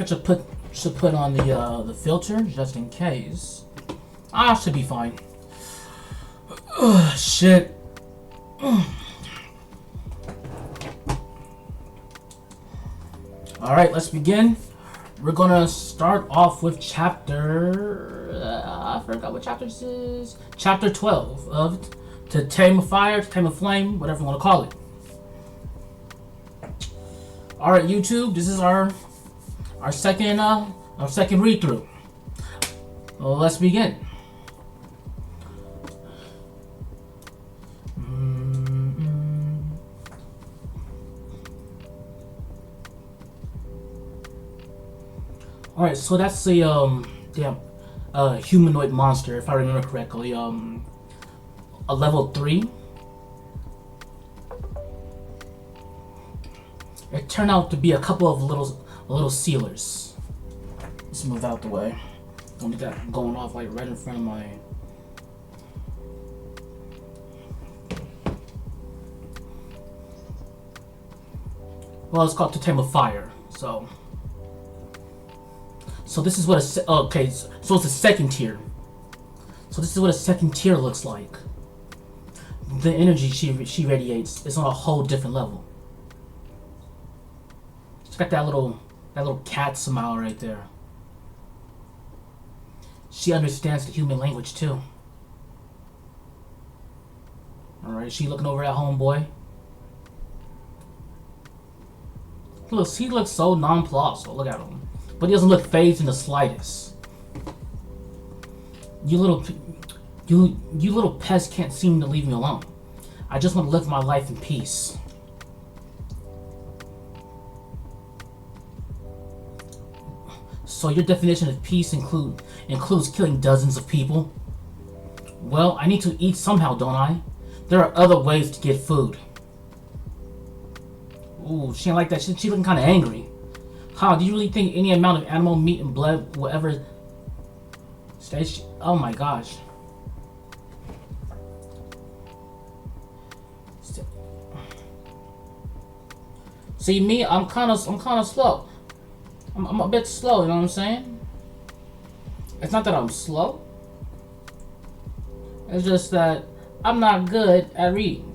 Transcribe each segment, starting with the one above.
I should put on the filter just in case. I should be fine. Ugh, shit. All right, let's begin. We're gonna start off with chapter. I forgot what chapter this is. Chapter 12 of To Tame a Fire, To Tame a Flame, whatever you want to call it. All right, YouTube. This is our second read through. Well, let's begin. All right, so that's the humanoid monster, if I remember correctly. A level 3. It turned out to be a couple of little sealers. Let's move out the way. Don't need that going off like right in front of my. Well, it's called To Tame a Fire. So this is what so it's a second tier. So this is what a second tier looks like. The energy she radiates is on a whole different level. She's got that little cat smile right there. She understands the human language too. All right, she looking over at homeboy. He looks so nonplussed. So look at him. But he doesn't look phased in the slightest. You little pest can't seem to leave me alone. I just want to live my life in peace. So your definition of peace includes killing dozens of people? Well, I need to eat somehow, don't I? There are other ways to get food. Ooh, she ain't like that. She looking kind of angry. How do you really think any amount of animal meat and blood will ever stay? Oh my gosh. See me, I'm kind of slow. I'm a bit slow, you know what I'm saying? It's not that I'm slow. It's just that I'm not good at reading.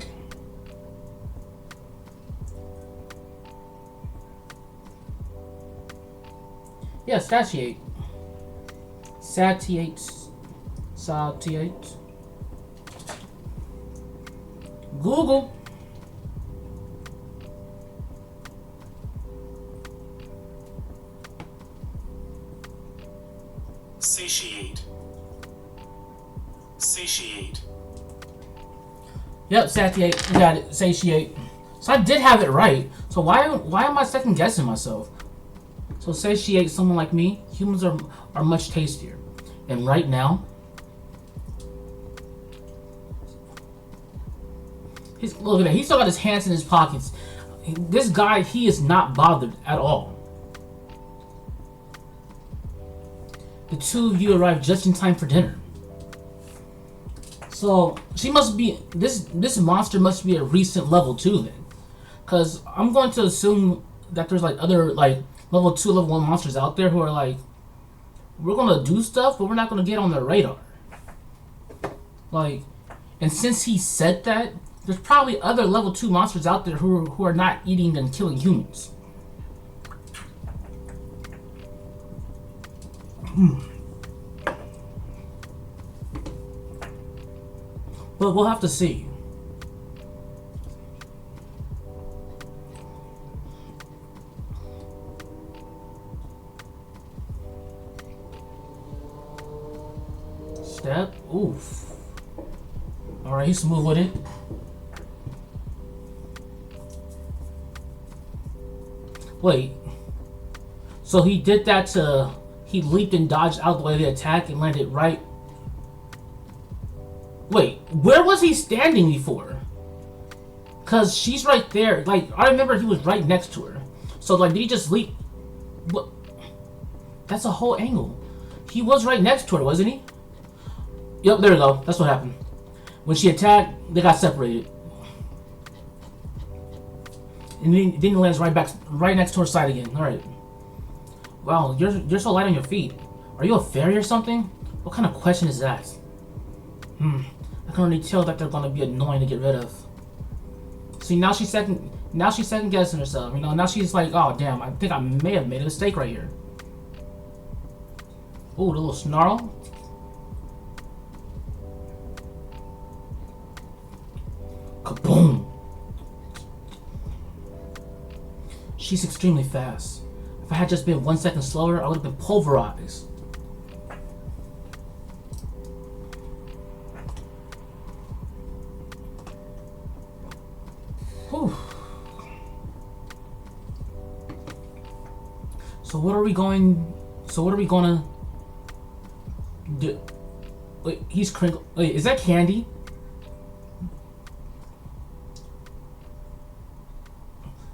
Yeah, satiate. Google. Satiate. Yep, satiate. You got it. Satiate. So I did have it right. So why am I second guessing myself? So satiate someone like me. Humans are much tastier. And right now, look at that. He's still got his hands in his pockets. This guy, he is not bothered at all. The two of you arrived just in time for dinner. So she must be this monster must be a recent level 2 then, because I'm going to assume that there's like other like level 2, level 1 monsters out there who are like, we're gonna do stuff, but we're not gonna get on their radar. Like, and since he said that, there's probably other level 2 monsters out there who are not eating and killing humans. But we'll have to see. Step. Oof. Alright, he's smooth with it. Wait. So he did that to... He leaped and dodged out the way of the attack and landed right... Wait, where was he standing before? Because she's right there. Like, I remember he was right next to her. So, like, did he just leap? What? That's a whole angle. He was right next to her, wasn't he? Yep, there we go. That's what happened. When she attacked, they got separated. And then he lands right next to her side again. Alright. Wow, you're so light on your feet. Are you a fairy or something? What kind of question is that? I can already tell that they're gonna be annoying to get rid of. See, now she's second guessing herself. You know, now she's like, oh damn, I think I may have made a mistake right here. Ooh, the little snarl. Kaboom! She's extremely fast. If I had just been 1 second slower, I would have been pulverized. Whew. So what are we gonna do? Wait, he's crinkle. Wait, is that candy?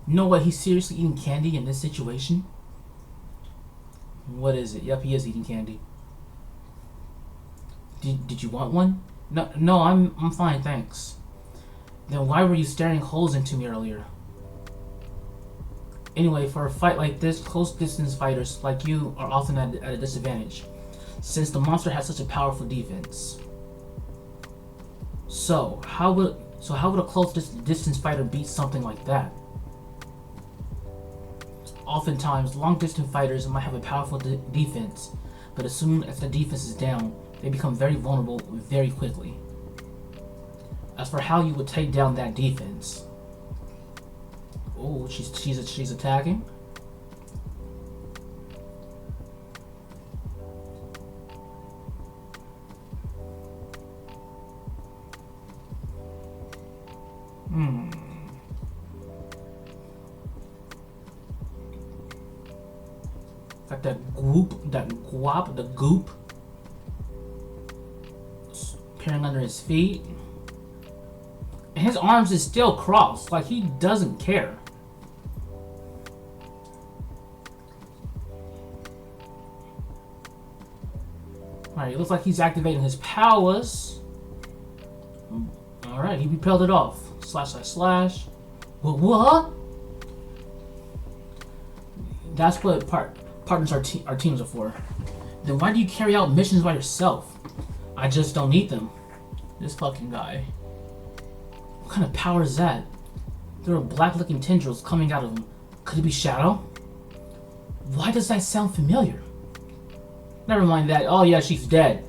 No way, he's seriously eating candy in this situation? What is it? Yep, he is eating candy. Did you want one? No, I'm fine, thanks. Then why were you staring holes into me earlier? Anyway, for a fight like this, close distance fighters like you are often at a disadvantage, since the monster has such a powerful defense. So how would a close distance fighter beat something like that? Oftentimes, long-distance fighters might have a powerful defense, but as soon as the defense is down, they become very vulnerable very quickly. As for how you would take down that defense... Oh, she's attacking? Got that guap, the goop appearing under his feet. And his arms is still crossed, like he doesn't care. Alright, it looks like he's activating his powers. Alright, he repelled it off. Slash. What? That's what partners our teams are for. Then why do you carry out missions by yourself? I just don't need them. This fucking guy. What kind of power is that? There are black-looking tendrils coming out of him. Could it be Shadow? Why does that sound familiar? Never mind that. Oh yeah, she's dead.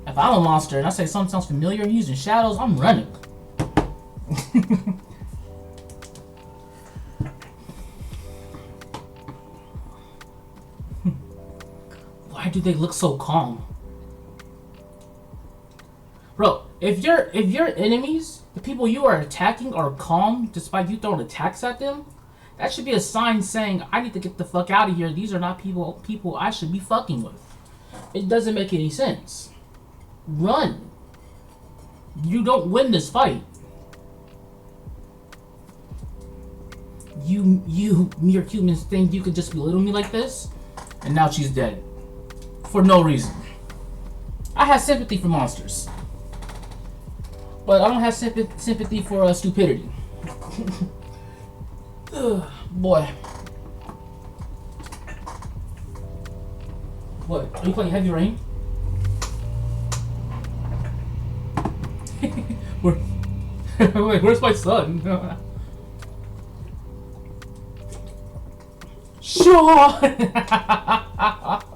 If I'm a monster and I say something sounds familiar and using shadows, I'm running. Why do they look so calm? Bro, if your enemies, the people you are attacking, are calm despite you throwing attacks at them, that should be a sign saying, I need to get the fuck out of here. These are not people I should be fucking with. It doesn't make any sense. Run. You don't win this fight. You mere humans think you could just belittle me like this? And now she's dead. For no reason. I have sympathy for monsters. But I don't have sympathy for stupidity. Ugh, boy. What? Are you playing Heavy Rain? Wait, where's my son? Sure!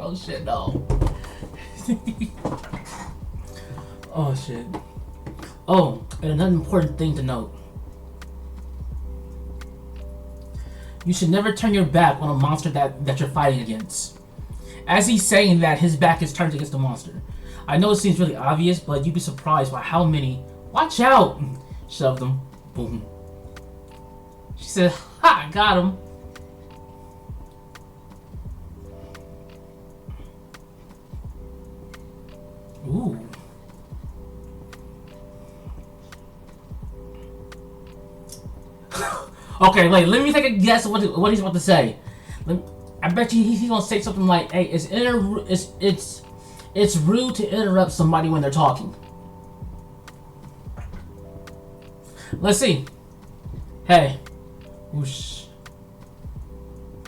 Oh shit, no. Oh shit. Oh, and another important thing to note. You should never turn your back on a monster that you're fighting against. As he's saying that, his back is turned against the monster. I know it seems really obvious, but you'd be surprised by how many... Watch out! Shoved him. Boom. She said, ha! Got him. Ooh. Okay, wait, let me take a guess of what he's about to say. I bet you he's gonna say something like, hey, it's rude to interrupt somebody when they're talking. Let's see. Hey. Whoosh.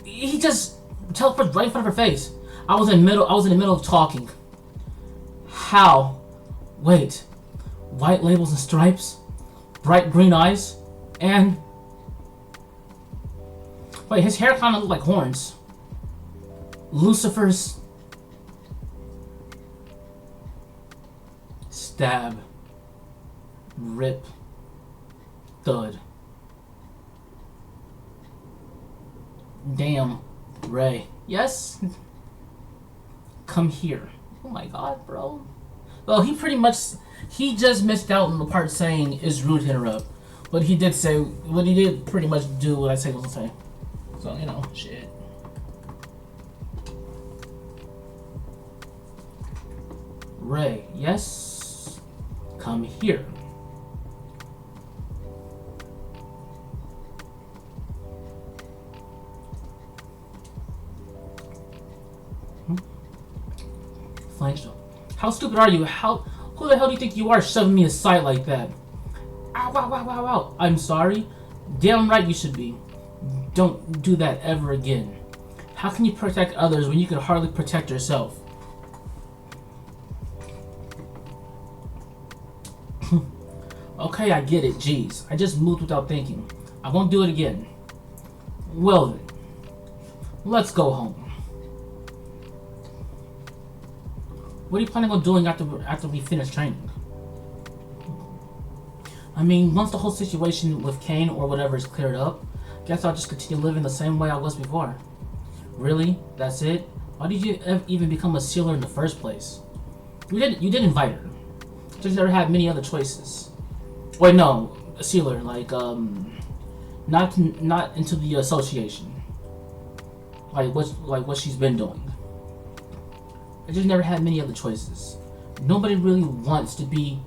He just teleported right in front of her face. I was in the middle. I was in the middle of talking. How? Wait. White labels and stripes, bright green eyes, and wait, his hair kind of looked like horns. Lucifer's stab, rip, thud. Damn, Ray. Yes? Come here. Oh my god, bro. Well, he just missed out on the part saying it's rude to interrupt. But he did say, but he did pretty much do what I said was to say. So, you know, shit. Ray, yes? Come here. Flagstone. How stupid are you? Who the hell do you think you are shoving me aside like that? Ow, ow, ow, ow, ow. I'm sorry. Damn right you should be. Don't do that ever again. How can you protect others when you can hardly protect yourself? Okay, I get it. Jeez. I just moved without thinking. I won't do it again. Well then. Let's go home. What are you planning on doing after we finish training? I mean, once the whole situation with Kane or whatever is cleared up, guess I'll just continue living the same way I was before. Really? That's it? Why did you even become a sealer in the first place? You did invite her. Just never had many other choices. Wait, no, a sealer, like not into the association. Like what she's been doing. I just never had many other choices. Nobody really wants to be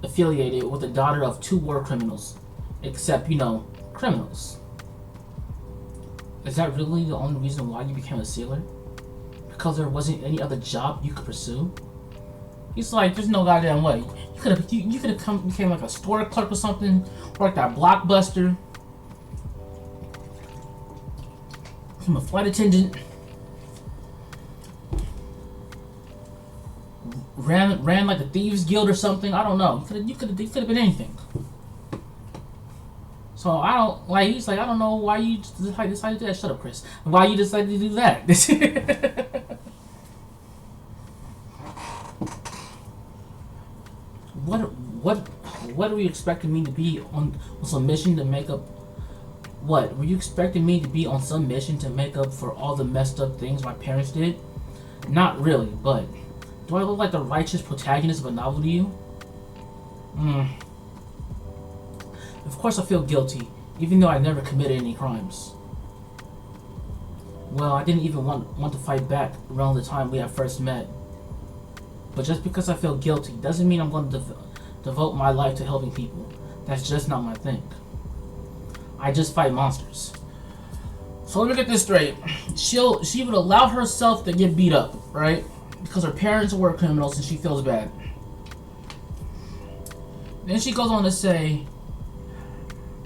affiliated with the daughter of two war criminals, except, you know, criminals. Is that really the only reason why you became a sealer? Because there wasn't any other job you could pursue? He's like, there's no goddamn way. You could have became like a store clerk or something, worked at Blockbuster, became a flight attendant, ran like a thieves guild or something. I don't know. You could have been anything. So I don't like. He's like, I don't know why you decided to do that. Shut up, Chris. Why you decided to do that? What are you expecting me to be on some mission to make up? What were you expecting me to be on some mission to make up for all the messed up things my parents did? Not really, but do I look like the righteous protagonist of a novel to you? Of course I feel guilty, even though I never committed any crimes. Well, I didn't even want to fight back around the time we had first met. But just because I feel guilty doesn't mean I'm going to devote my life to helping people. That's just not my thing. I just fight monsters. So let me get this straight. She would allow herself to get beat up, right? Because her parents were criminals and she feels bad. Then she goes on to say,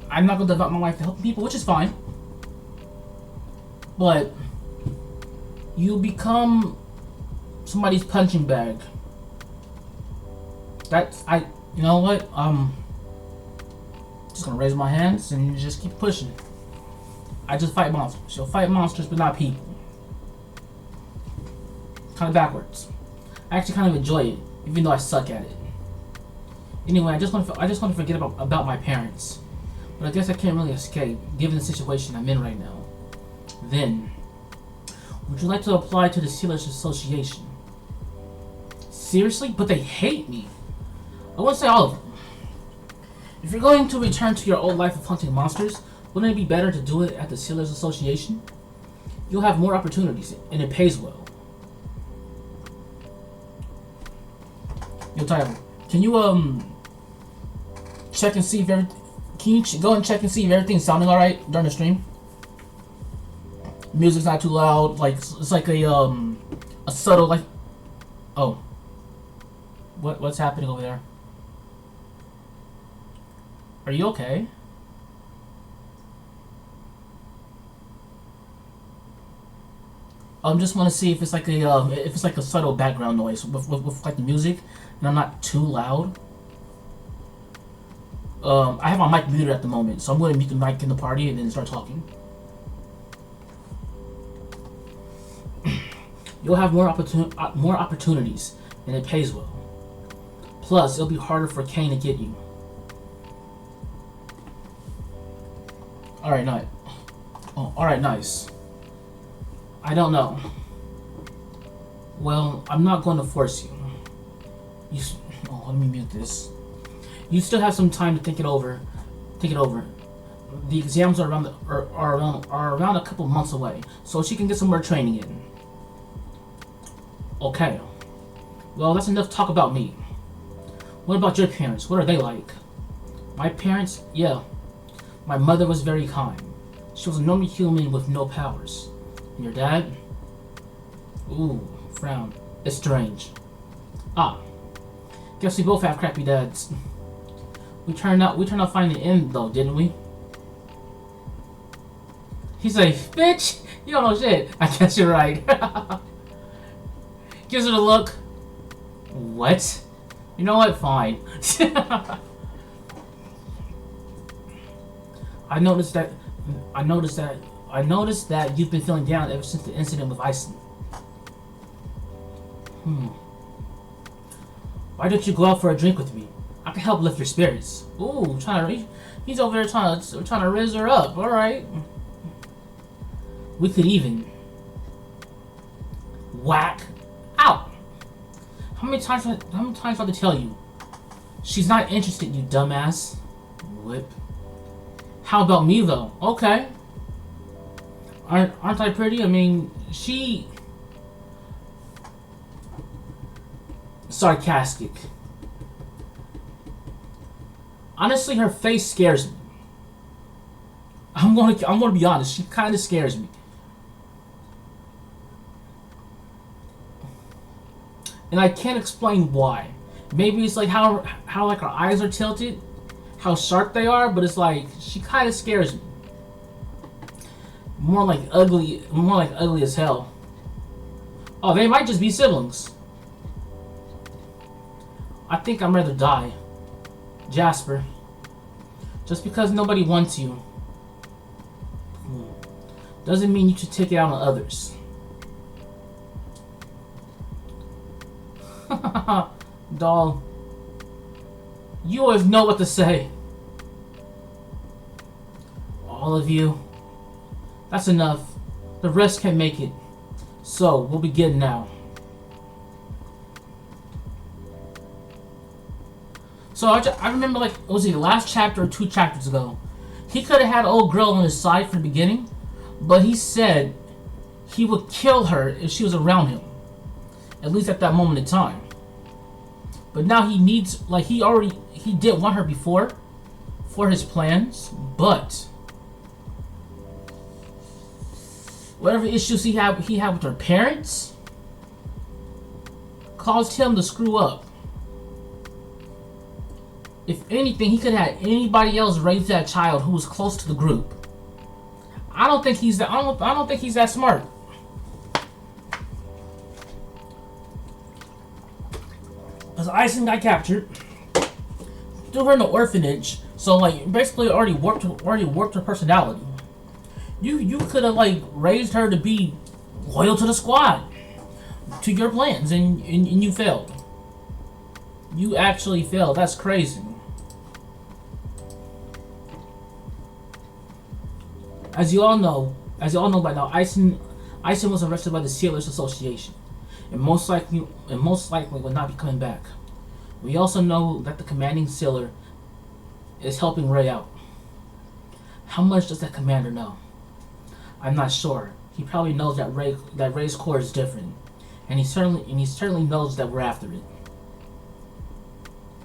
I'm not going to devote my life to helping people, which is fine. But you become somebody's punching bag. You know what? Just gonna raise my hands and just keep pushing. I just fight monsters. She'll fight monsters, but not people. Kind of backwards. I actually kind of enjoy it, even though I suck at it. Anyway, I just want to forget about my parents, but I guess I can't really escape, given the situation I'm in right now. Then, would you like to apply to the Sealers Association? Seriously? But they hate me. I won't say all of them. If you're going to return to your old life of hunting monsters, wouldn't it be better to do it at the Sealers Association? You'll have more opportunities, and it pays well. Yo, Tyler, can you check and see if go and check and see if everything's sounding all right during the stream? Music's not too loud. Like it's like a subtle like. Oh. What's happening over there? Are you okay? I just want to see if it's like a subtle background noise with like the music, and I'm not too loud. I have my mic muted at the moment, so I'm going to mute the mic in the party and then start talking. You'll have more opportunities, and it pays well. Plus, it'll be harder for Kane to get you. Alright, nice. Oh, alright, nice. I don't know. Well, I'm not going to force you. Oh, let me mute this. You still have some time to think it over. Think it over. The exams are around a couple months away, so she can get some more training in. Okay. Well, that's enough talk about me. What about your parents? What are they like? My parents? Yeah. My mother was very kind. She was a normal human with no powers. And your dad? Ooh, frown. It's strange. Ah. Guess we both have crappy dads. We turned out fine in the end though, didn't we? He's like, bitch, you don't know shit. I guess you're right. Gives it a look. What? You know what? Fine. I noticed that you've been feeling down ever since the incident with Ison. Why don't you go out for a drink with me? I can help lift your spirits. Ooh, he's over there trying to raise her up. All right. We could even whack out. How many times do I have to tell you? She's not interested, you dumbass. Whip. How about me though? Okay. Aren't I pretty? I mean, she... Sarcastic. Honestly, her face scares me. I'm gonna be honest. She kind of scares me. And I can't explain why. Maybe it's like how like her eyes are tilted, how sharp they are, but it's like she kind of scares me. More like ugly as hell. Oh, they might just be siblings. I think I'd rather die. Jasper. Just because nobody wants you doesn't mean you should take it out on others. Doll. You always know what to say. All of you. That's enough. The rest can make it. So, we'll begin now. So I remember, like, was it the last chapter or 2 chapters ago? He could have had an old girl on his side from the beginning, but he said he would kill her if she was around him. At least at that moment in time. But now he needs, like, he did want her before for his plans, but whatever issues he had with her parents caused him to screw up. If anything, he could have had anybody else raise that child who was close to the group. I don't think he's that. I don't think he's that smart. Because Ison got captured, threw her in the orphanage. So like basically already warped her personality. You could have like raised her to be loyal to the squad, to your plans, and you failed. You actually failed. That's crazy. As you all know by now, Ison was arrested by the Sailors Association, and most likely will not be coming back. We also know that the commanding sailor is helping Ray out. How much does that commander know? I'm not sure. He probably knows that Ray's core is different, and he certainly knows that we're after it.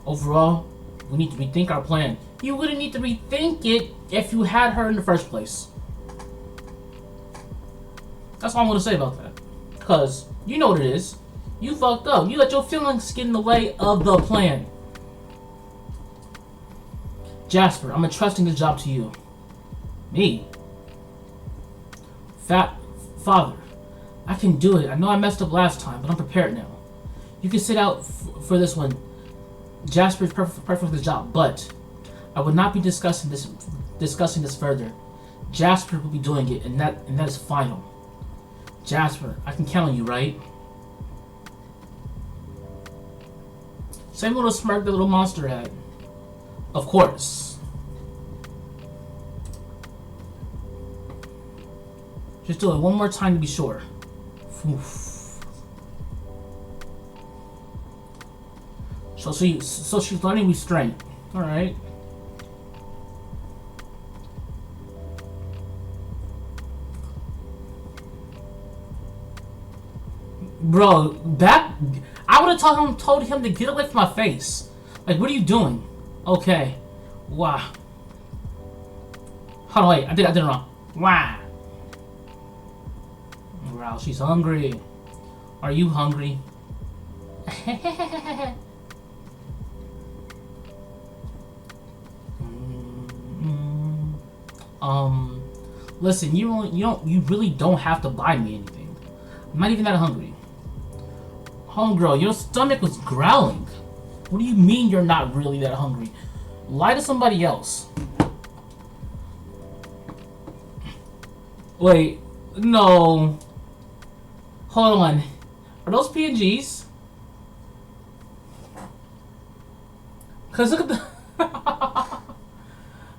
Overall, we need to rethink our plan. You wouldn't need to rethink it if you had her in the first place. That's all I'm going to say about that. Because you know what it is. You fucked up. You let your feelings get in the way of the plan. Jasper, I'm entrusting this job to you. Me? Father, I can do it. I know I messed up last time, but I'm prepared now. You can sit out for this one. Jasper's perfect for the job, but I would not be discussing this further. Jasper will be doing it, and that is final. Jasper, I can count on you, right? Same little smirk the little monster had. Of course. Just do it one more time to be sure. Oof. So she's learning restraint. All right. Bro, I would have told him to get away from my face. Like, what are you doing? Okay. Wow. Hold on, wait. I did it wrong. Wow. Wow, she's hungry. Are you hungry? Listen, you really don't have to buy me anything. I'm not even that hungry. Homegirl, your stomach was growling. What do you mean you're not really that hungry? Lie to somebody else. Wait, no. Hold on. Are those PNGs? Cause look at the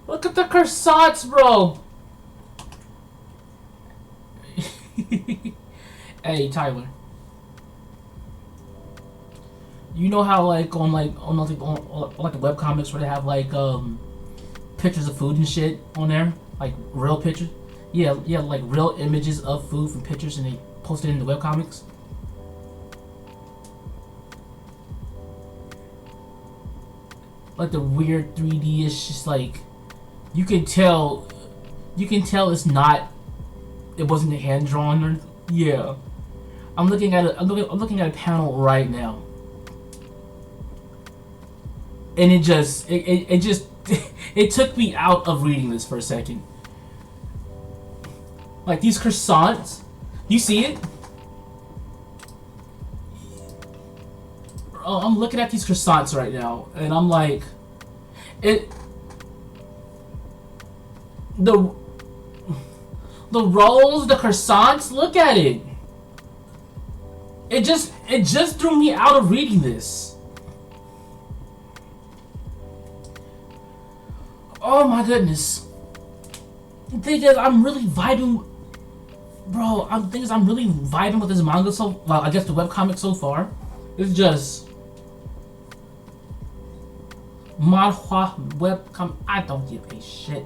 look at the croissants, bro. Hey, Tyler. You know how on the webcomics where they have pictures of food and shit on there, like real pictures. Yeah, like real images of food from pictures, and they post it in the webcomics. Like the weird 3D is just like you can tell it's not. It wasn't hand drawn or yeah. I'm looking at a panel right now. And it just it took me out of reading this for a second. Like these croissants, you see it? Oh, I'm looking at these croissants right now, and I'm like, the rolls, the croissants. Look at it. It just threw me out of reading this. Oh my goodness. The thing is, I'm really vibing, bro. I'm really vibing with this manga I guess the webcomic so far. It's just manhwa webcomic. I don't give a shit.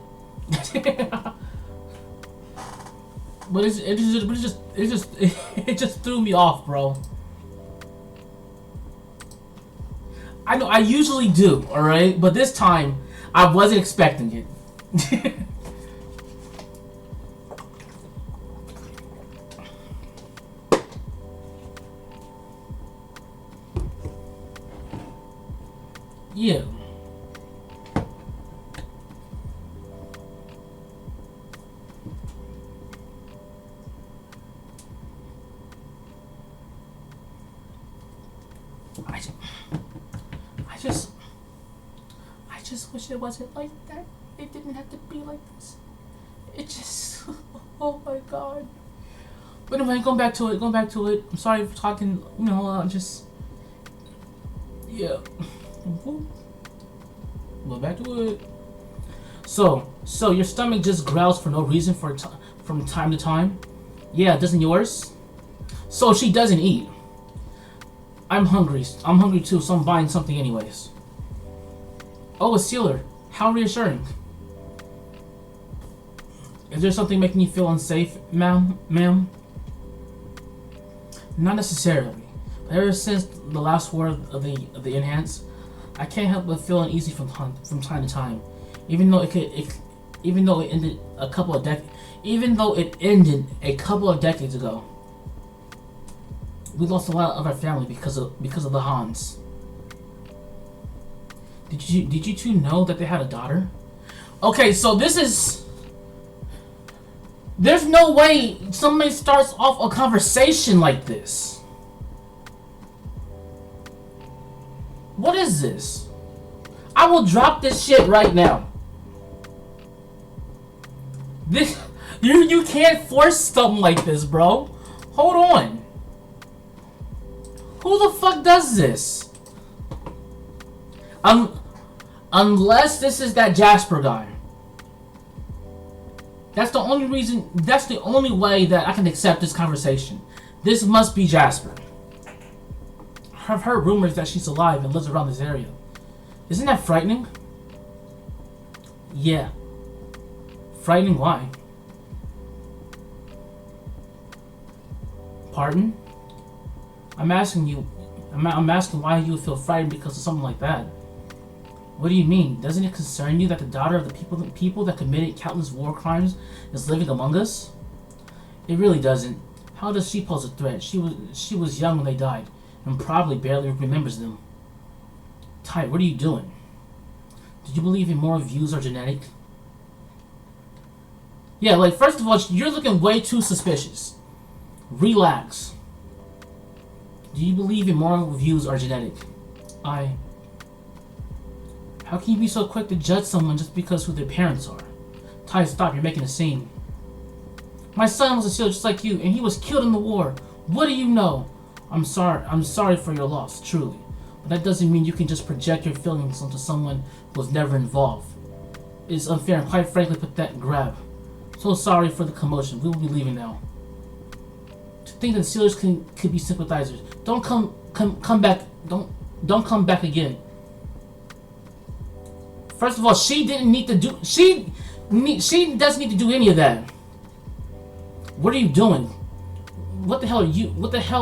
But it just threw me off, bro. I know I usually do, all right, but this time I wasn't expecting it. Yeah. I just wish it wasn't like that. It didn't have to be like this. It just, oh my god. But anyway, going back to it. I'm sorry for talking, just, yeah. Go back to it. So your stomach just growls for no reason from time to time? Yeah, doesn't yours? So she doesn't eat. I'm hungry too, so I'm buying something anyways. Oh, a sealer. How reassuring. Is there something making you feel unsafe, ma'am? Not necessarily. But ever since the last war of the Enhance, I can't help but feel uneasy from time to time. Even though it ended a couple of decades ago. We lost a lot of our family because of the Hans. Did you two know that they had a daughter? Okay, so this is There's no way somebody starts off a conversation like this. What is this? I will drop this shit right now. This you can't force something like this, bro. Hold on. Who the fuck does this? Unless this is that Jasper guy. That's the only reason. That's the only way that I can accept this conversation. This must be Jasper. I've heard rumors that she's alive and lives around this area. Isn't that frightening? Yeah. Frightening? Why? Pardon? I'm asking you. I'm asking why you feel frightened because of something like that. What do you mean? Doesn't it concern you that the daughter of the people that committed countless war crimes is living among us? It really doesn't. How does she pose a threat? She was young when they died, and probably barely remembers them. Ty, what are you doing? Do you believe immoral views are genetic? Yeah, like, first of all, you're looking way too suspicious. Relax. Do you believe immoral views are genetic? How can you be so quick to judge someone just because who their parents are? Ty, stop, you're making a scene. My son was a SEAL just like you, and he was killed in the war. What do you know? I'm sorry for your loss, truly. But that doesn't mean you can just project your feelings onto someone who was never involved. It is unfair and quite frankly pathetic grab. So sorry for the commotion. We will be leaving now. To think that SEALers could be sympathizers. Don't come back. Don't come back again. First of all, she didn't need to do. She doesn't need to do any of that. What are you doing? What the hell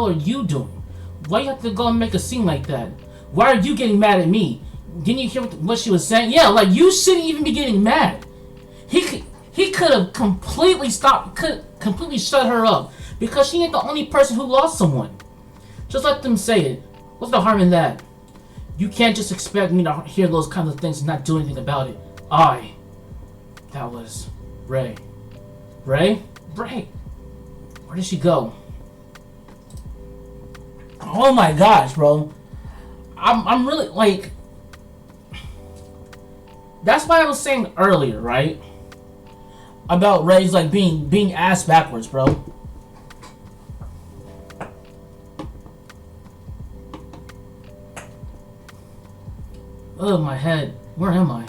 are you doing? Why you have to go and make a scene like that? Why are you getting mad at me? Didn't you hear what she was saying? Yeah, like, you shouldn't even be getting mad. He could have completely completely shut her up because she ain't the only person who lost someone. Just let them say it. What's the harm in that? You can't just expect me to hear those kinds of things and not do anything about it. That was Ray. Ray? Where did she go? Oh my gosh, bro. I'm really, like... That's why I was saying earlier, right? About Ray's, like, being ass backwards, bro. Oh, my head. Where am I?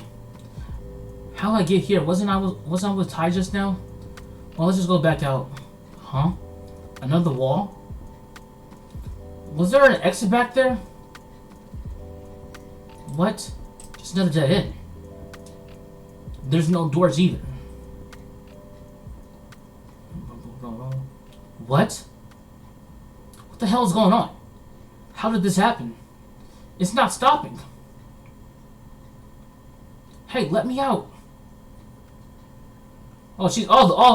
How did I get here? Wasn't I with Ty just now? Well, let's just go back out. Huh? Another wall? Was there an exit back there? What? Just another dead end. There's no doors either. What? What the hell is going on? How did this happen? It's not stopping. Hey, let me out. Oh,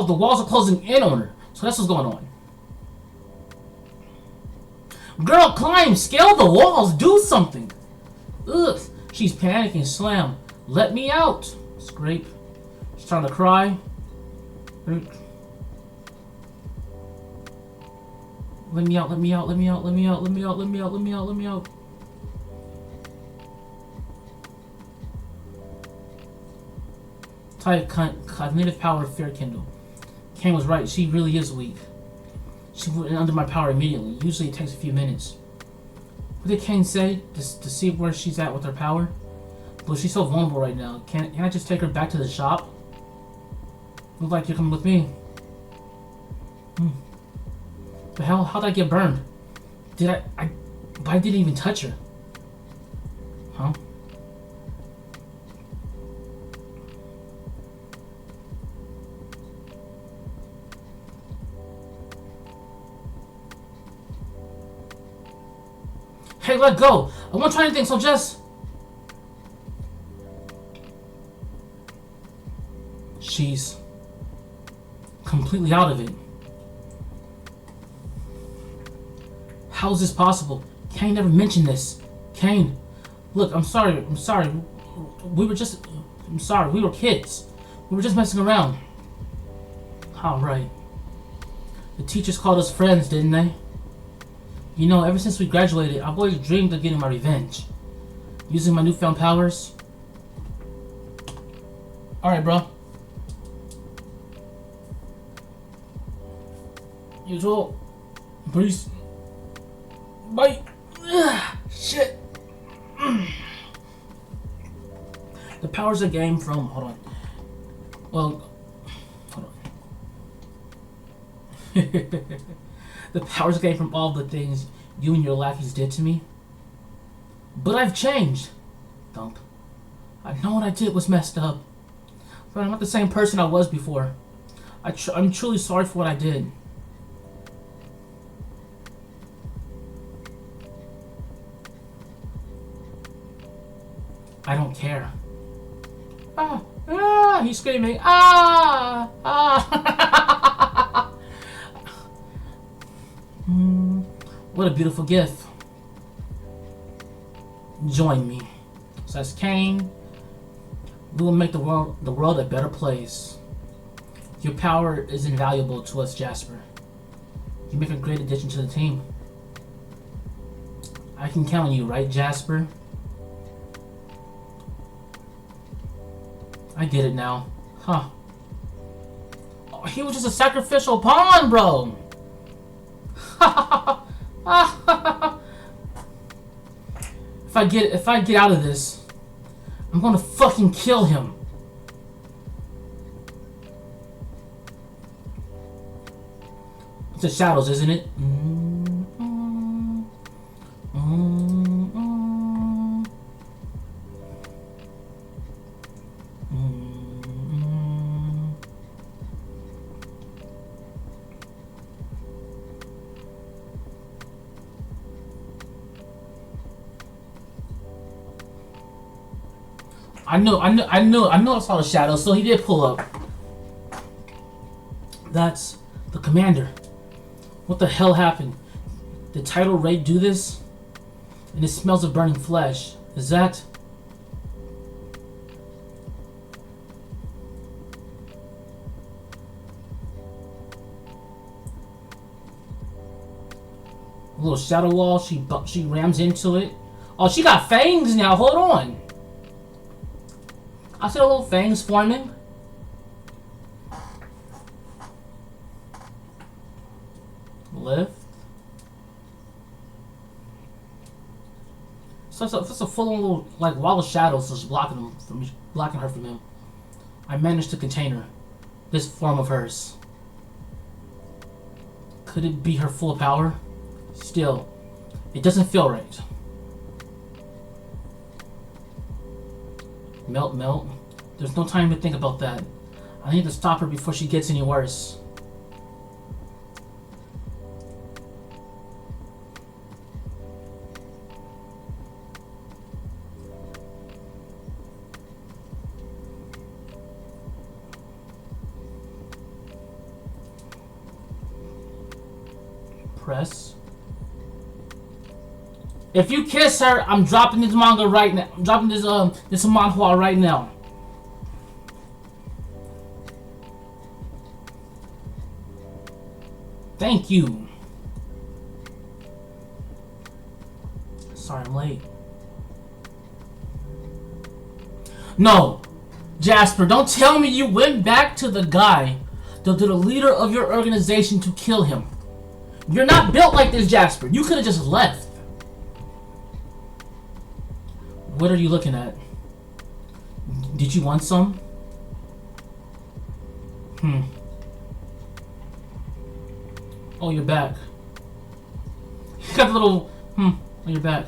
the walls are closing in on her. So that's what's going on. Girl, climb, scale the walls, do something. Ugh, she's panicking, slam. Let me out. Scrape. She's trying to cry. Let me out, let me out, let me out, let me out, let me out, let me out, let me out, let me out. Type cognitive power fear kindle. Kane was right, she really is weak. She went under my power immediately. Usually it takes a few minutes. What did Kane say? To see where she's at with her power? But she's so vulnerable right now. Can I just take her back to the shop? Look like you're coming with me. The hell? How'd I get burned? But I didn't even touch her. Huh? Hey, let go! I won't try anything, so just... She's completely out of it. How is this possible? Kane never mentioned this. Kane, look, I'm sorry. I'm sorry. I'm sorry, we were kids. We were just messing around. Alright. The teachers called us friends, didn't they? You know, ever since we graduated, I've always dreamed of getting my revenge. Using my newfound powers. Alright, bro. Usual. Peace. Bye. Ugh, shit. The powers are gained from... Hold on. Well... Hold on. The powers gained from all the things you and your lackeys did to me. But I've changed. Thump. I know what I did was messed up. But I'm not the same person I was before. I'm truly sorry for what I did. I don't care. He's screaming. What a beautiful gift. Join me, says Tame. We will make the world a better place. Your power is invaluable to us, Jasper. You make a great addition to the team. I can count on you, right, Jasper? I get it now. Huh. Oh, he was just a sacrificial pawn, bro! If I get out of this, I'm gonna fucking kill him. It's the shadows, isn't it? I know I saw the shadow, so he did pull up. That's the commander. What the hell happened? Did Tidal Ray do this? And it smells of burning flesh. Is that... a little shadow wall, she rams into it. Oh, she got fangs now, hold on. I see a little fangs forming. Lift. So it's a full little like wall of shadows just blocking her from him. I managed to contain her. This form of hers. Could it be her full power? Still, it doesn't feel right. Melt, melt. There's no time to think about that. I need to stop her before she gets any worse. Press. If you kiss her, I'm dropping this manga right now. I'm dropping this manhwa right now. Thank you. Sorry I'm late. No, Jasper, don't tell me you went back to the guy, to the leader of your organization to kill him. You're not built like this, Jasper. You could have just left. What are you looking at? Did you want some? Oh, you're back. You got a little on your back.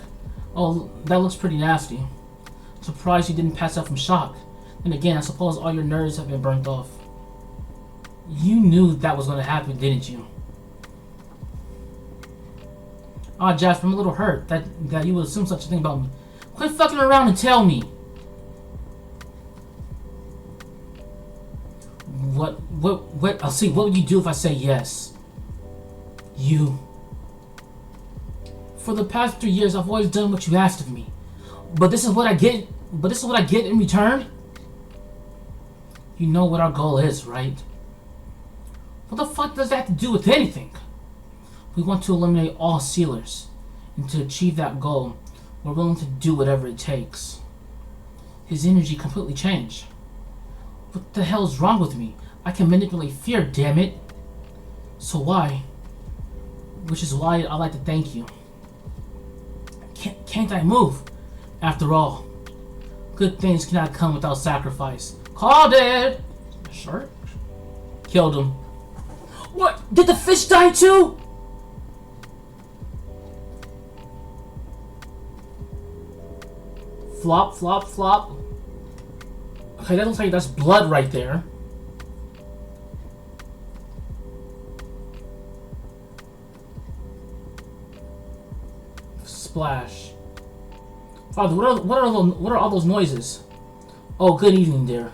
Oh, that looks pretty nasty. Surprised you didn't pass out from shock. And again, I suppose all your nerves have been burnt off. You knew that was going to happen, didn't you? Ah, Jasper, I'm a little hurt that you would assume such a thing about me. Quit fucking around and tell me. What? I'll see. What would you do if I say yes? You. For the past 3 years, I've always done what you asked of me. But this is what I get. But this is what I get in return. You know what our goal is, right? What the fuck does that have to do with anything? We want to eliminate all sealers, and to achieve that goal, we're willing to do whatever it takes. His energy completely changed. What the hell is wrong with me? I can manipulate fear, damn it. So why? Which is why I'd like to thank you. Can't I move? After all, good things cannot come without sacrifice. Called it! Sure. Killed him. What? Did the fish die too? Flop, flop, flop. Okay, that looks like that's blood right there. Splash. Father, what are all those noises? Oh, good evening, dear.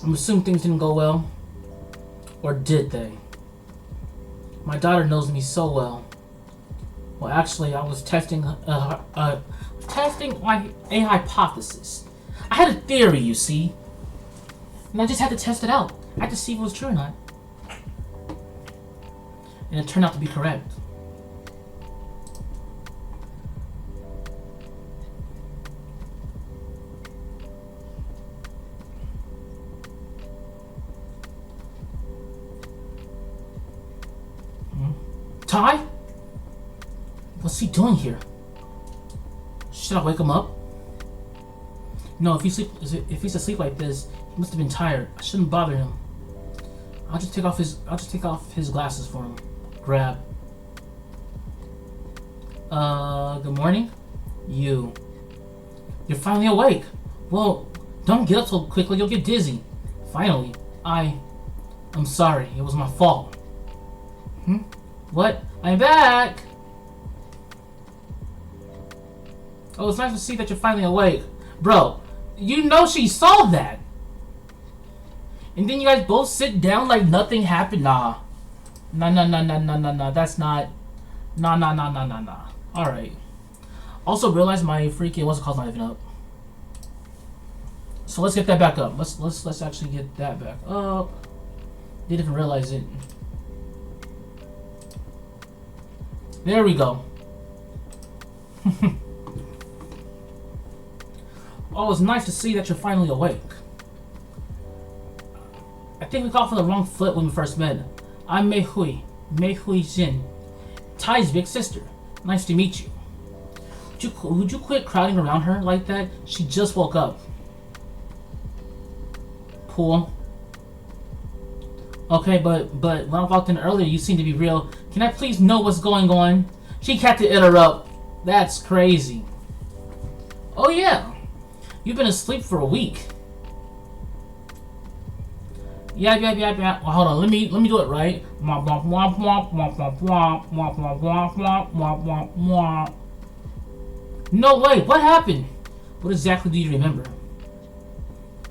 I'm assuming things didn't go well. Or did they? My daughter knows me so well. Well, actually, I was testing my a hypothesis. I had a theory, you see, and I just had to test it out. I had to see if it was true or not, and it turned out to be correct. Ty? What's he doing here? Should I wake him up? No, if he's asleep like this, he must have been tired. I shouldn't bother him. I'll just take off his glasses for him. Grab. Good morning? You're finally awake. Well, don't get up so quickly, you'll get dizzy. Finally. I'm sorry, it was my fault. What? I'm back! Oh, it's nice to see that you're finally awake. Bro, you know she saw that! And then you guys both sit down like nothing happened? Nah. Nah. That's not... Nah. Alright. Also realize my freaking... What's it called? Not even up. So let's get that back up. Let's actually get that back up. Didn't even realize it. There we go. Oh, it's nice to see that you're finally awake. I think we got off on the wrong foot when we first met. I'm Mei Hui Jin, Ty's big sister. Nice to meet you. Would you quit crowding around her like that? She just woke up. Cool. Okay, but when I walked in earlier, you seemed to be real. Can I please know what's going on? She had to interrupt. That's crazy. Oh yeah, you've been asleep for a week. Yeah. Well, hold on, let me do it right. No way. What happened? What exactly do you remember?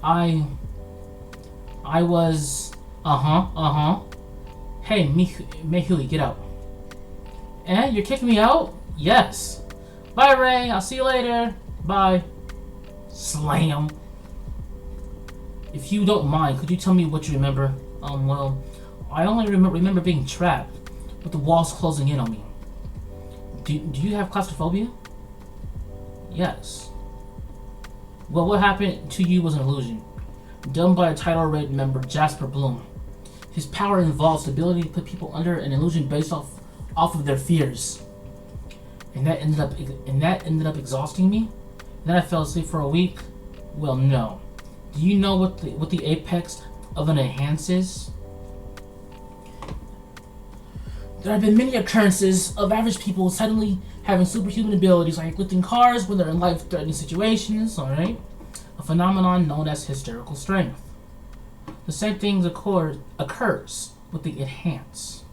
I was. Hey, Mehui, get out. And you're kicking me out? Yes. Bye, Ray. I'll see you later. Bye. Slam. If you don't mind, could you tell me what you remember? Well, I only remember being trapped with the walls closing in on me. Do you have claustrophobia? Yes. Well, what happened to you was an illusion, done by a Title Red member, Jasper Bloom. His power involves the ability to put people under an illusion based off of their fears. And that ended up exhausting me. And then I fell asleep for a week. Well, no. Do you know what the apex of an enhance is? There have been many occurrences of average people suddenly having superhuman abilities like lifting cars when they're in life-threatening situations, alright? A phenomenon known as hysterical strength. The same thing occurs with the enhance.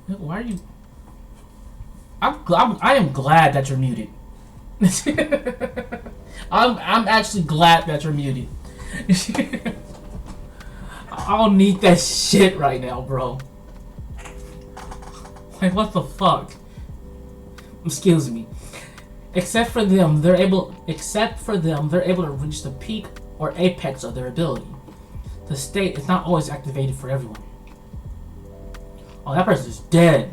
Why are you... I am glad that you're muted. I'm actually glad that you're muted. I don't need that shit right now, bro. Like, what the fuck? Excuse me. Except for them, they're able to reach the peak or apex of their ability. The state is not always activated for everyone. Oh, that person is dead.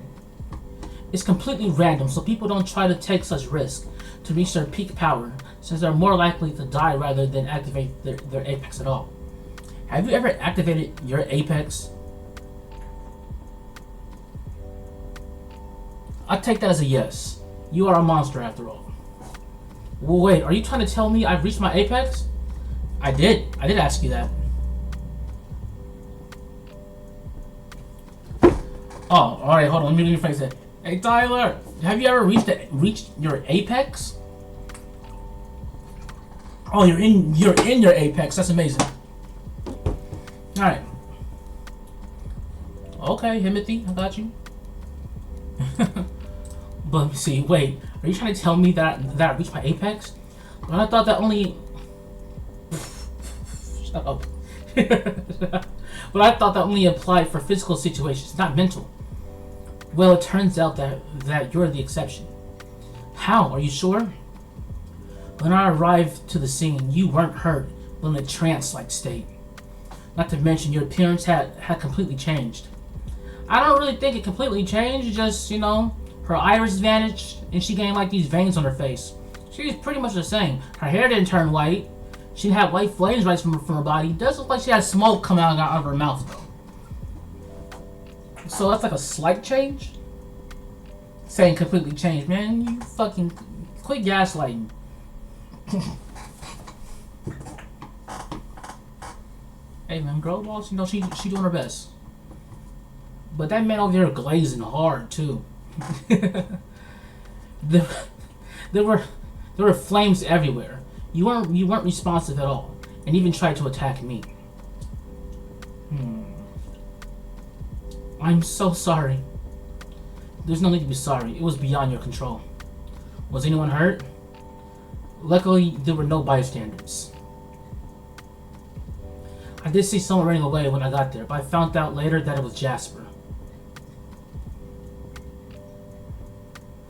It's completely random, so people don't try to take such risks to reach their peak power, since they're more likely to die rather than activate their apex at all. Have you ever activated your apex? I take that as a yes. You are a monster after all. Well, wait, are you trying to tell me I've reached my apex? I did ask you that. Oh, alright, hold on, let me rephrase that. Hey Tyler, have you ever reached your apex? Oh, you're in your apex. That's amazing. All right. Okay, Timothy, I got you. But see, wait. Are you trying to tell me that I reached my apex? Well, I thought that only. Shut up. But I thought that only applied for physical situations, not mental. Well, it turns out that you're the exception. How? Are you sure? When I arrived to the scene, you weren't hurt, but in a trance-like state. Not to mention, your appearance had completely changed. I don't really think it completely changed, just, you know, her iris vanished, and she gained like these veins on her face. She's pretty much the same. Her hair didn't turn white. She had white flames right from her body. It does look like she had smoke coming out of her mouth, though. So that's like a slight change? Saying completely changed, man. You fucking quit gaslighting. Hey man, girl boss, you know she doing her best. But that man over there glazing hard too. there were flames everywhere. You weren't responsive at all, and even tried to attack me. I'm so sorry. There's no need to be sorry. It was beyond your control. Was anyone hurt? Luckily, there were no bystanders. I did see someone running away when I got there, but I found out later that it was Jasper.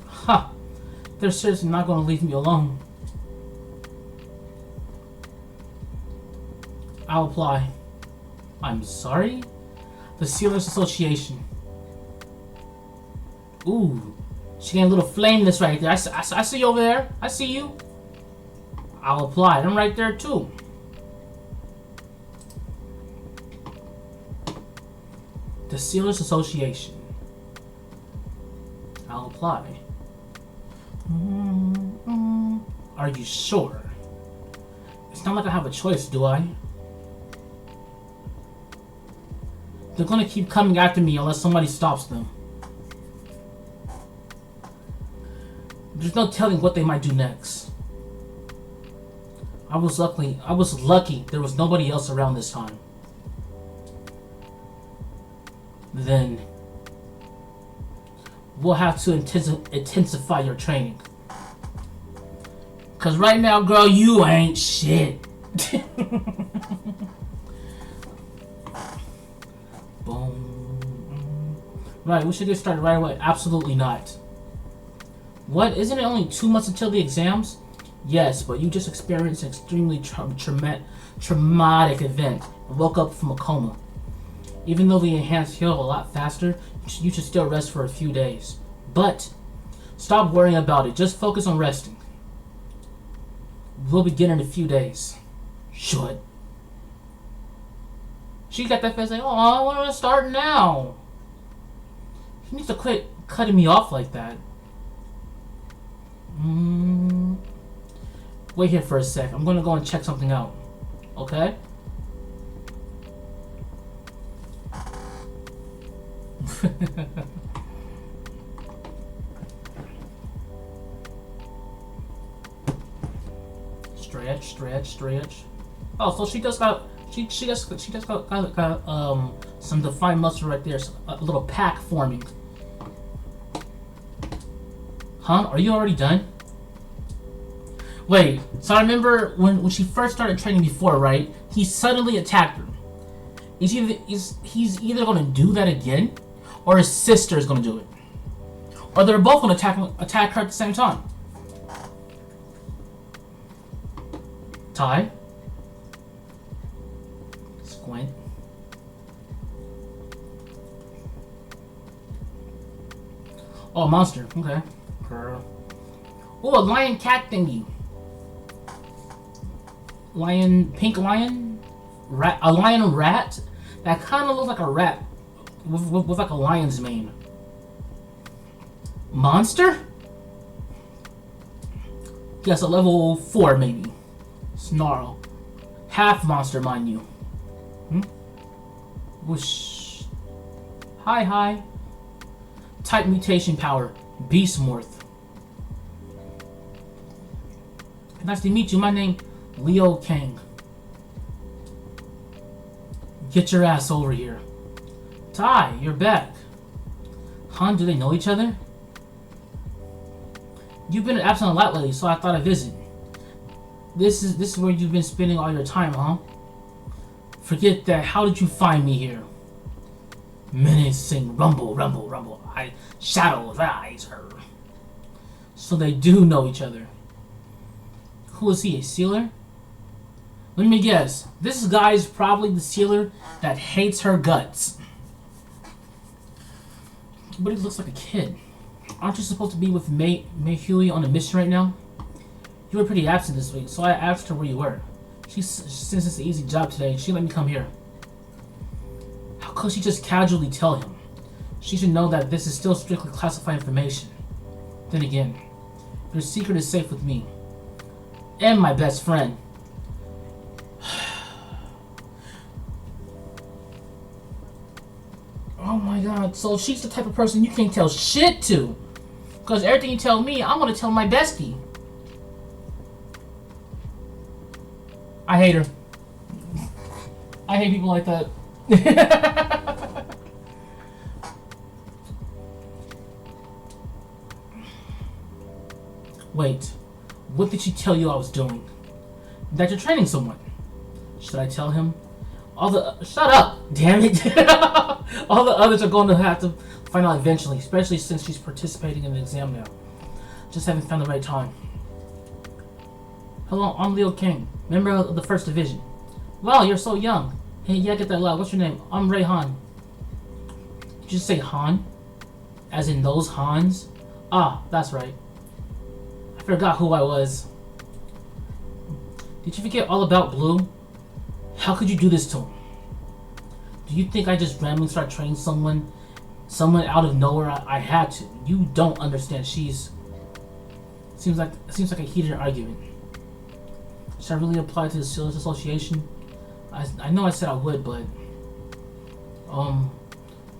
Ha! They're seriously not going to leave me alone. I'll apply. I'm sorry? The Sealers Association. Ooh, she got a little flameness right there. I see you over there. I see you. I'll apply. I'm right there too. The Sealers Association. I'll apply. Are you sure? It's not like I have a choice, do I? They're gonna keep coming after me unless somebody stops them. There's no telling what they might do next. I was lucky there was nobody else around this time. Then we'll have to intensify your training. Cause right now, girl, you ain't shit. Boom. Right, we should get started right away. Absolutely not. What? Isn't it only 2 months until the exams? Yes, but you just experienced an extremely traumatic event and woke up from a coma. Even though the enhanced heal a lot faster, you should still rest for a few days. But stop worrying about it. Just focus on resting. We'll begin in a few days. Should. She got that face like, oh, I want to start now. He needs to quit cutting me off like that. Wait here for a sec. I'm gonna go and check something out. Okay? Stretch. Oh, so she just got some defined muscle right there. A little pack forming. Huh? Are you already done? Wait, so I remember when she first started training before, right? He suddenly attacked her. He's either gonna do that again, or his sister is gonna do it. Or they're both gonna attack her at the same time. Ty? Squint. Oh, monster. Okay. Oh, a lion cat thingy. Lion, pink lion? Rat, a lion rat? That kind of looks like a rat with like a lion's mane. Monster? Yes, a level 4 maybe. Snarl. Half monster, mind you. Whoosh. Hi. Type mutation power. Beast Morph. Nice to meet you. My name, Leo Kang. Get your ass over here. Tai, you're back. Han, do they know each other? You've been absent a lot lately, so I thought I'd visit. This is where you've been spending all your time, huh? Forget that. How did you find me here? Menacing rumble, rumble, rumble. Shadows rise her. So they do know each other. Who is he? A sealer? Let me guess. This guy's probably the sealer that hates her guts. But he looks like a kid. Aren't you supposed to be with Mei Hui on a mission right now? You were pretty absent this week, so I asked her where you were. Since it's an easy job today, she let me come here. How could she just casually tell him? She should know that this is still strictly classified information. Then again, your secret is safe with me. And my best friend. Oh my god, so she's the type of person you can't tell shit to. Because everything you tell me, I'm going to tell my bestie. I hate her. I hate people like that. Wait, what did she tell you I was doing? That you're training someone. Should I tell him? Shut up, damn it. All the others are going to have to find out eventually, especially since she's participating in the exam now. Just haven't found the right time. Hello, I'm Leo King, member of the 1st Division. Wow, you're so young. Hey, yeah, get that loud. What's your name? I'm Ray Han. Did you say Han? As in those Hans? Ah, that's right. I forgot who I was. Did you forget all about Blue? How could you do this to him? Do you think I just randomly start training someone out of nowhere? I had to. You don't understand. Seems like a heated argument. Should I really apply to the Sailors Association? I know I said I would, but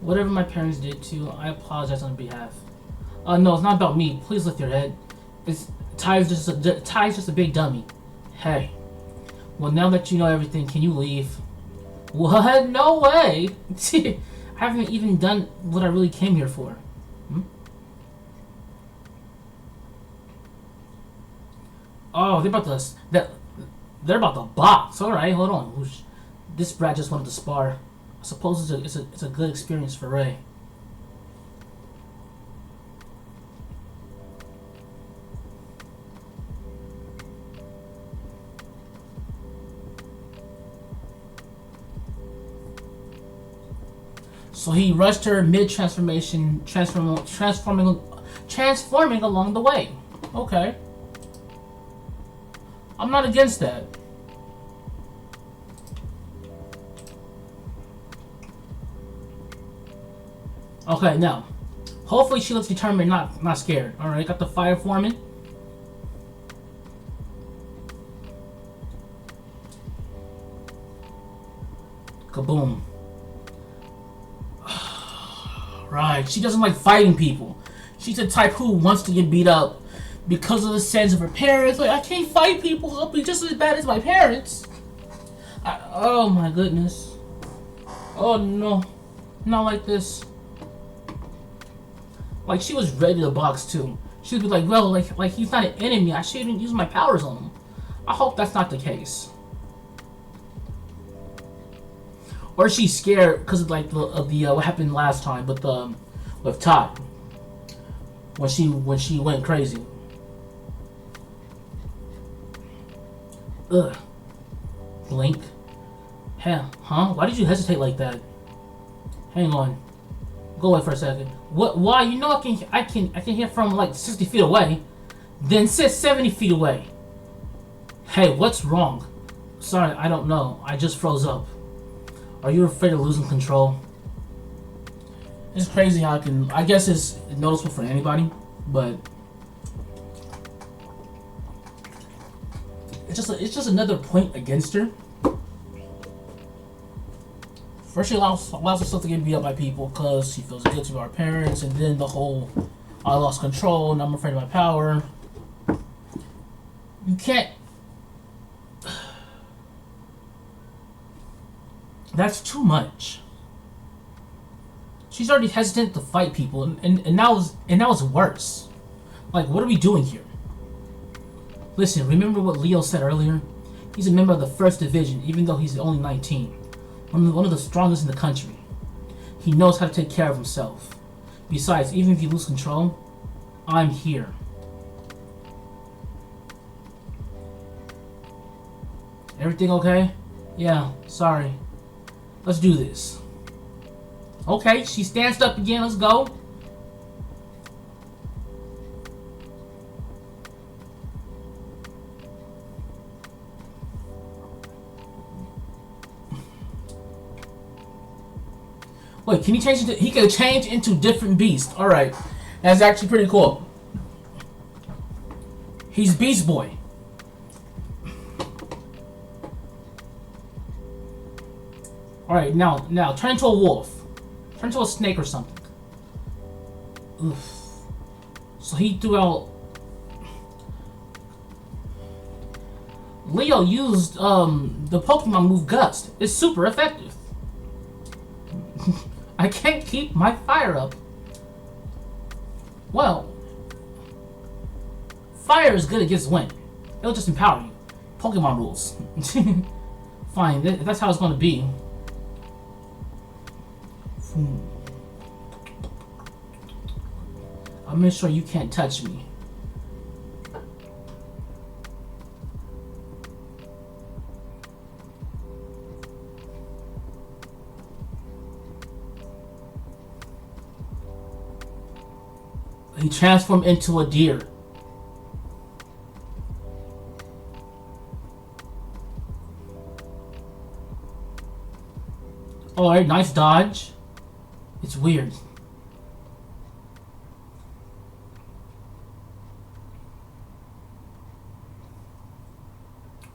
whatever my parents did to you, I apologize on their behalf. No, it's not about me. Please lift your head. Ty's just a big dummy. Hey. Well, now that you know everything, can you leave? What? No way! I haven't even done what I really came here for. Oh, they're about to box. All right, hold on. This brat just wanted to spar. I suppose it's a good experience for Ray. So he rushed her mid-transformation, transforming along the way. Okay. I'm not against that. Okay, now. Hopefully she looks determined, not scared. Alright, got the fire foreman. Kaboom. Right, she doesn't like fighting people. She's the type who wants to get beat up because of the sins of her parents. Like, I can't fight people. I'll be just as bad as my parents. Oh my goodness. Oh no. Not like this. Like, she was ready to box too. She would be like, well, like he's not an enemy. I shouldn't use my powers on him. I hope that's not the case. Or she's scared because of like the what happened last time with Todd when she went crazy. Ugh. Blink. Hey, huh? Why did you hesitate like that? Hang on. Go away for a second. What? Why? You know I can hear from like 60 feet away. Then sit 70 feet away. Hey, what's wrong? Sorry, I don't know. I just froze up. Are you afraid of losing control? It's crazy how I guess it's noticeable for anybody, but it's just another point against her. First, she allows herself to get beat up by people because she feels guilty about her parents, and then the whole I lost control and I'm afraid of my power. You can't. That's too much. She's already hesitant to fight people, and now it's worse. Like, what are we doing here? Listen, remember what Leo said earlier? He's a member of the 1st Division, even though he's only 19. One of the strongest in the country. He knows how to take care of himself. Besides, even if you lose control, I'm here. Everything okay? Yeah, sorry. Let's do this. Okay, she stands up again. Let's go. Wait, can he change into... He can change into different beasts. Alright. That's actually pretty cool. He's Beast Boy. Alright, now, turn into a wolf. Turn into a snake or something. Oof. So he threw out... Leo used, the Pokemon move Gust. It's super effective. I can't keep my fire up. Well, fire is good against wind. It'll just empower you. Pokemon rules. Fine, that's how it's gonna be. I'll make sure you can't touch me. He transformed into a deer. Alright, nice dodge. It's weird.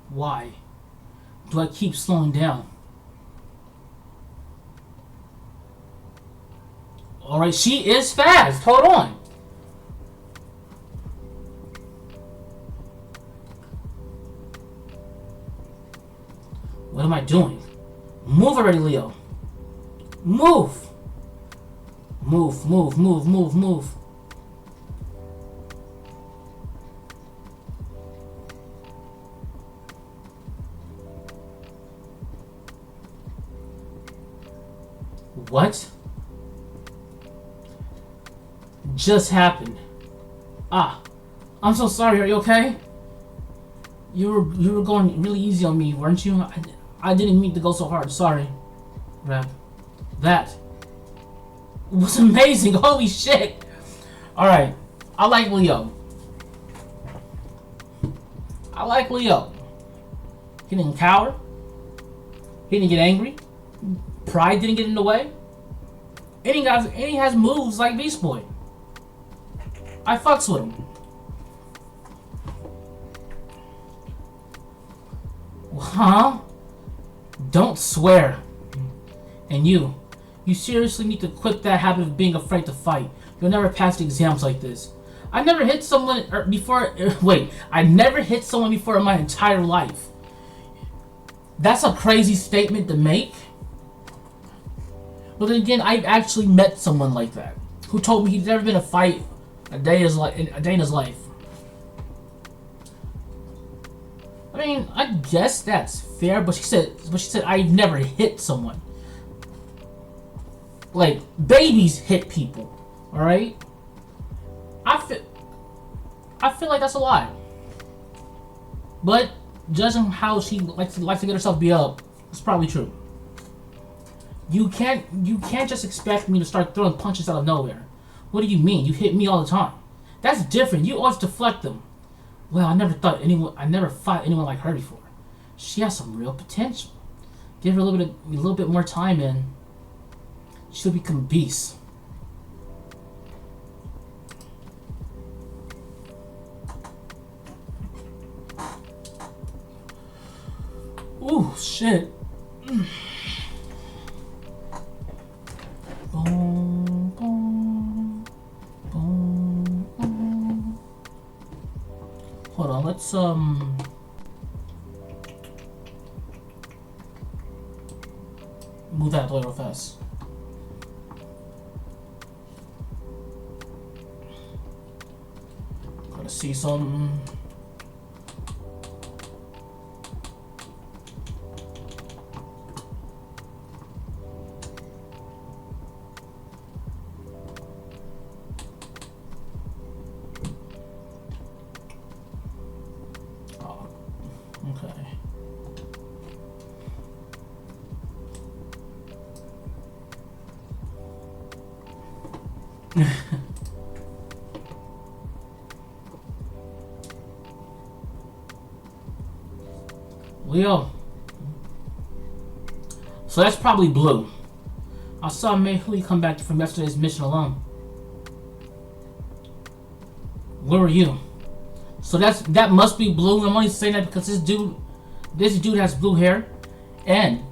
Why do I keep slowing down? Alright, she is fast. Hold on. What am I doing? Move already, Leo. Move. Move, move, move, move, move. What just happened? Ah, I'm so sorry. Are you okay? You were going really easy on me, weren't you? I didn't mean to go so hard. Sorry. Grab. That was amazing. Holy shit. Alright. I like Leo. I like Leo. He didn't cower. He didn't get angry. Pride didn't get in the way. And he has moves like Beast Boy. I fucks with him. Huh? Don't swear. And you seriously need to quit that habit of being afraid to fight. You'll never pass the exams like this. I never hit someone before. Wait, I never hit someone before in my entire life. That's a crazy statement to make. But then again, I've actually met someone like that who told me he's never been in a fight a day in his life. I mean, I guess that's fair, but she said I've never hit someone. Like, babies hit people, all right? I feel like that's a lie. But judging how she likes to get herself beat up, it's probably true. You can't just expect me to start throwing punches out of nowhere. What do you mean? You hit me all the time. That's different. You always deflect them. Well, I never fought anyone like her before. She has some real potential. Give her a little bit more time and she'll become a beast. Ooh, shit. Boom, boom, boom, boom. Hold on, let's move that play real fast. Gotta see something. Okay. Leo. So that's probably Blue. I saw Mei Hui come back from yesterday's mission alone. Where were you? So that must be Blue. I'm only saying that because this dude has blue hair. And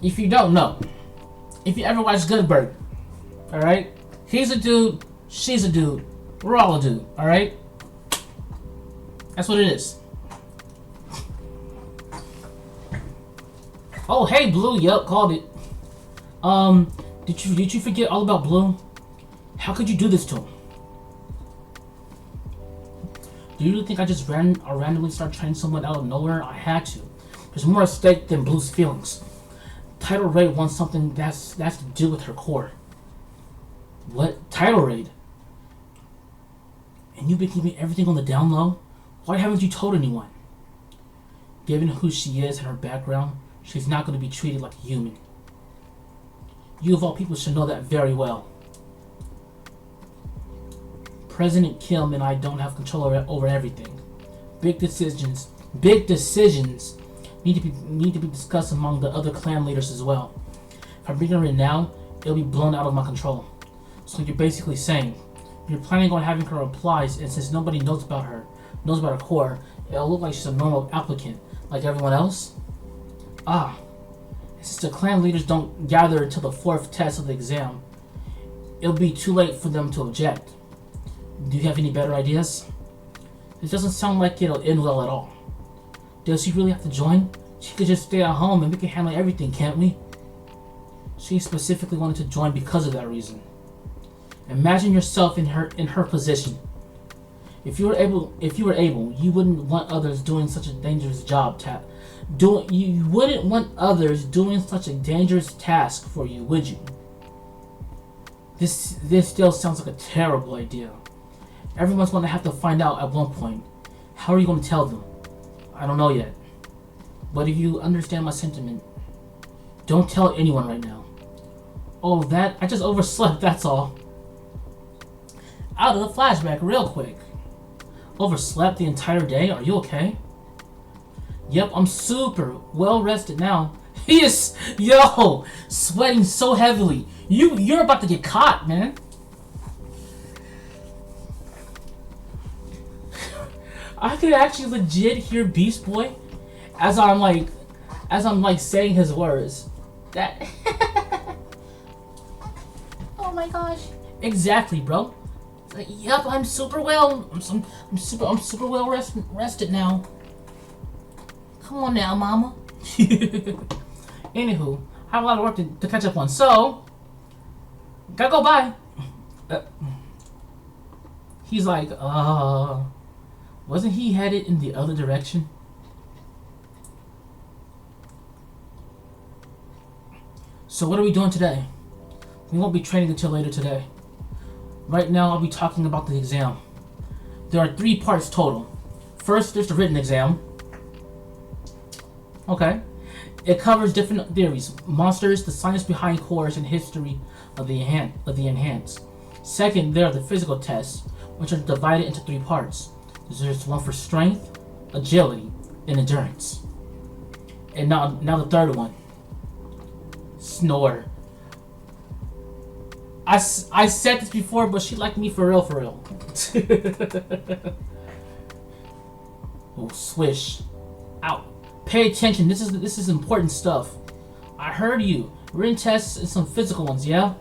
if you don't know, if you ever watch Goodberg, alright? He's a dude, she's a dude, we're all a dude, alright? That's what it is. Oh hey Blue, yep, called it. Did you forget all about Blue? How could you do this to him? Do you really think I just randomly start training someone out of nowhere? I had to. There's more at stake than Blue's feelings. Title Raid wants something that's to do with her core. What? Title Raid? And you've been keeping everything on the down low? Why haven't you told anyone? Given who she is and her background, she's not going to be treated like a human. You of all people should know that very well. President Kim and I don't have control over everything. Big decisions need to be discussed among the other clan leaders as well. If I bring her in now, it'll be blown out of my control. So you're basically saying you're planning on having her apply, and since nobody knows about her core, it'll look like she's a normal applicant like everyone else. And since the clan leaders don't gather until the 4th test of the exam, it'll be too late for them to object. Do you have any better ideas? This doesn't sound like it'll end well at all. Does she really have to join? She could just stay at home and we can handle everything, can't we? She specifically wanted to join because of that reason. Imagine yourself in her position. If you were able, you wouldn't want others doing such a dangerous job. You wouldn't want others doing such a dangerous task for you, would you? This still sounds like a terrible idea. Everyone's going to have to find out at one point. How are you going to tell them? I don't know yet. But if you understand my sentiment, don't tell anyone right now. Oh, that? I just overslept, that's all. Out of the flashback real quick. Overslept the entire day? Are you okay? Yep, I'm super well rested now. He is, sweating so heavily. You're about to get caught, man. I could actually legit hear Beast Boy as I'm saying his words. That oh my gosh. Exactly, bro. Like, yep, I'm super well. I'm super well rested now. Come on now, mama. Anywho, I have a lot of work to catch up on, so gotta go bye. He's like, wasn't he headed in the other direction? So what are we doing today? We won't be training until later today. Right now, I'll be talking about the exam. There are 3 parts total. First, there's the written exam. Okay. It covers different theories: monsters, the science behind cores, and history of the enhanced. Second, there are the physical tests, which are divided into three parts. There's one for strength, agility, and endurance. And now the third one. Snore. I said this before, but she liked me for real, for real. Oh, swish. Out. Pay attention. This is important stuff. I heard you. Written tests and some physical ones, yeah?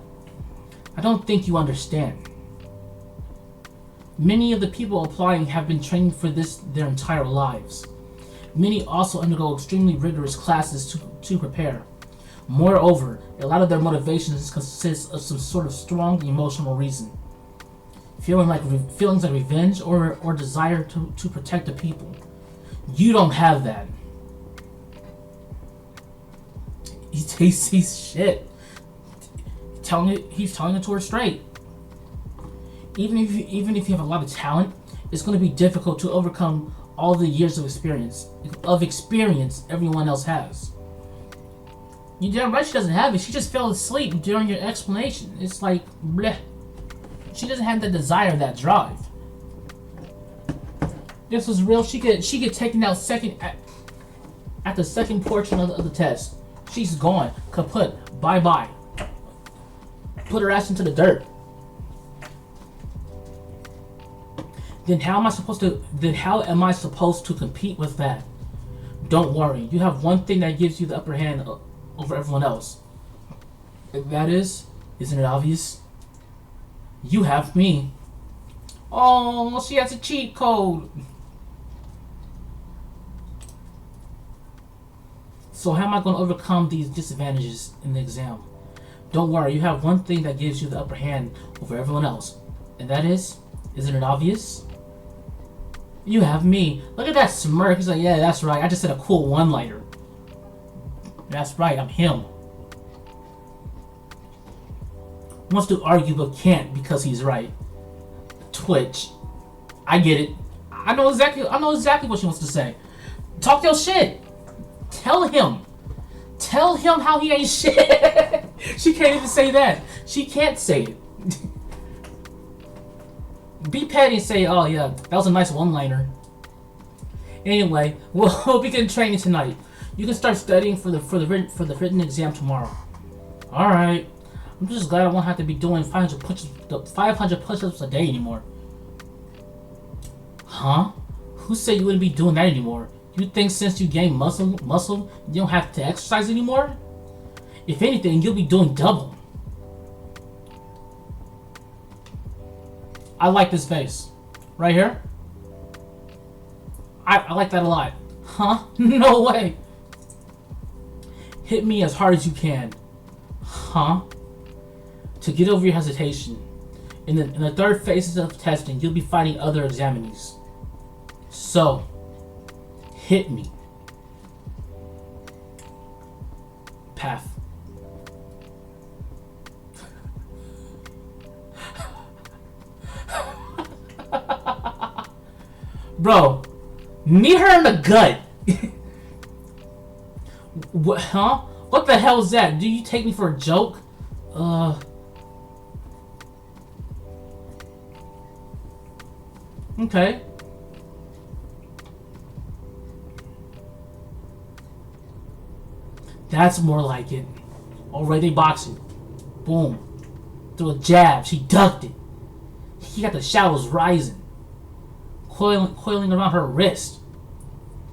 I don't think you understand. Many of the people applying have been training for this their entire lives. Many also undergo extremely rigorous classes to prepare. Moreover, a lot of their motivations consist of some sort of strong emotional reason. Feelings like revenge or desire to protect the people. You don't have that. He's shit. He's telling it to her straight. Even if you have a lot of talent, it's going to be difficult to overcome all the years of experience everyone else has. You damn right she doesn't have it. She just fell asleep during your explanation. It's like, bleh. She doesn't have that desire, that drive. This was real. She get taken out at the second portion of the test. She's gone. Kaput. Bye. Put her ass into the dirt. Then how am I supposed to compete with that? Don't worry. You have one thing that gives you the upper hand over everyone else. And that is, isn't it obvious? You have me. Oh, she has a cheat code. So how am I going to overcome these disadvantages in the exam? Don't worry, you have one thing that gives you the upper hand over everyone else. And that is, isn't it obvious? You have me. Look at that smirk. He's like, yeah, that's right. I just said a cool one-liner. That's right, I'm him. Wants to argue but can't because he's right. Twitch. I get it. I know exactly what she wants to say. Talk your shit. Tell him how he ain't shit. She can't even say that. She can't say it. Be petty and say, oh yeah, that was a nice one-liner. Anyway, we'll begin training tonight. You can start studying for the written exam tomorrow. All right. I'm just glad I won't have to be doing 500 push-ups a day anymore. Huh? Who said you wouldn't be doing that anymore? You think since you gained muscle, you don't have to exercise anymore? If anything, you'll be doing double. I like this face. Right here. I like that a lot. Huh? No way. Hit me as hard as you can. Huh? To get over your hesitation. In the third phase of testing, you'll be fighting other examinees. So, hit me. Path. Bro, knee her in the gut. What, huh? What the hell is that? Do you take me for a joke? Okay. That's more like it. Already boxing. Boom. Threw a jab. She ducked it. He got the shadows rising. Coiling around her wrist.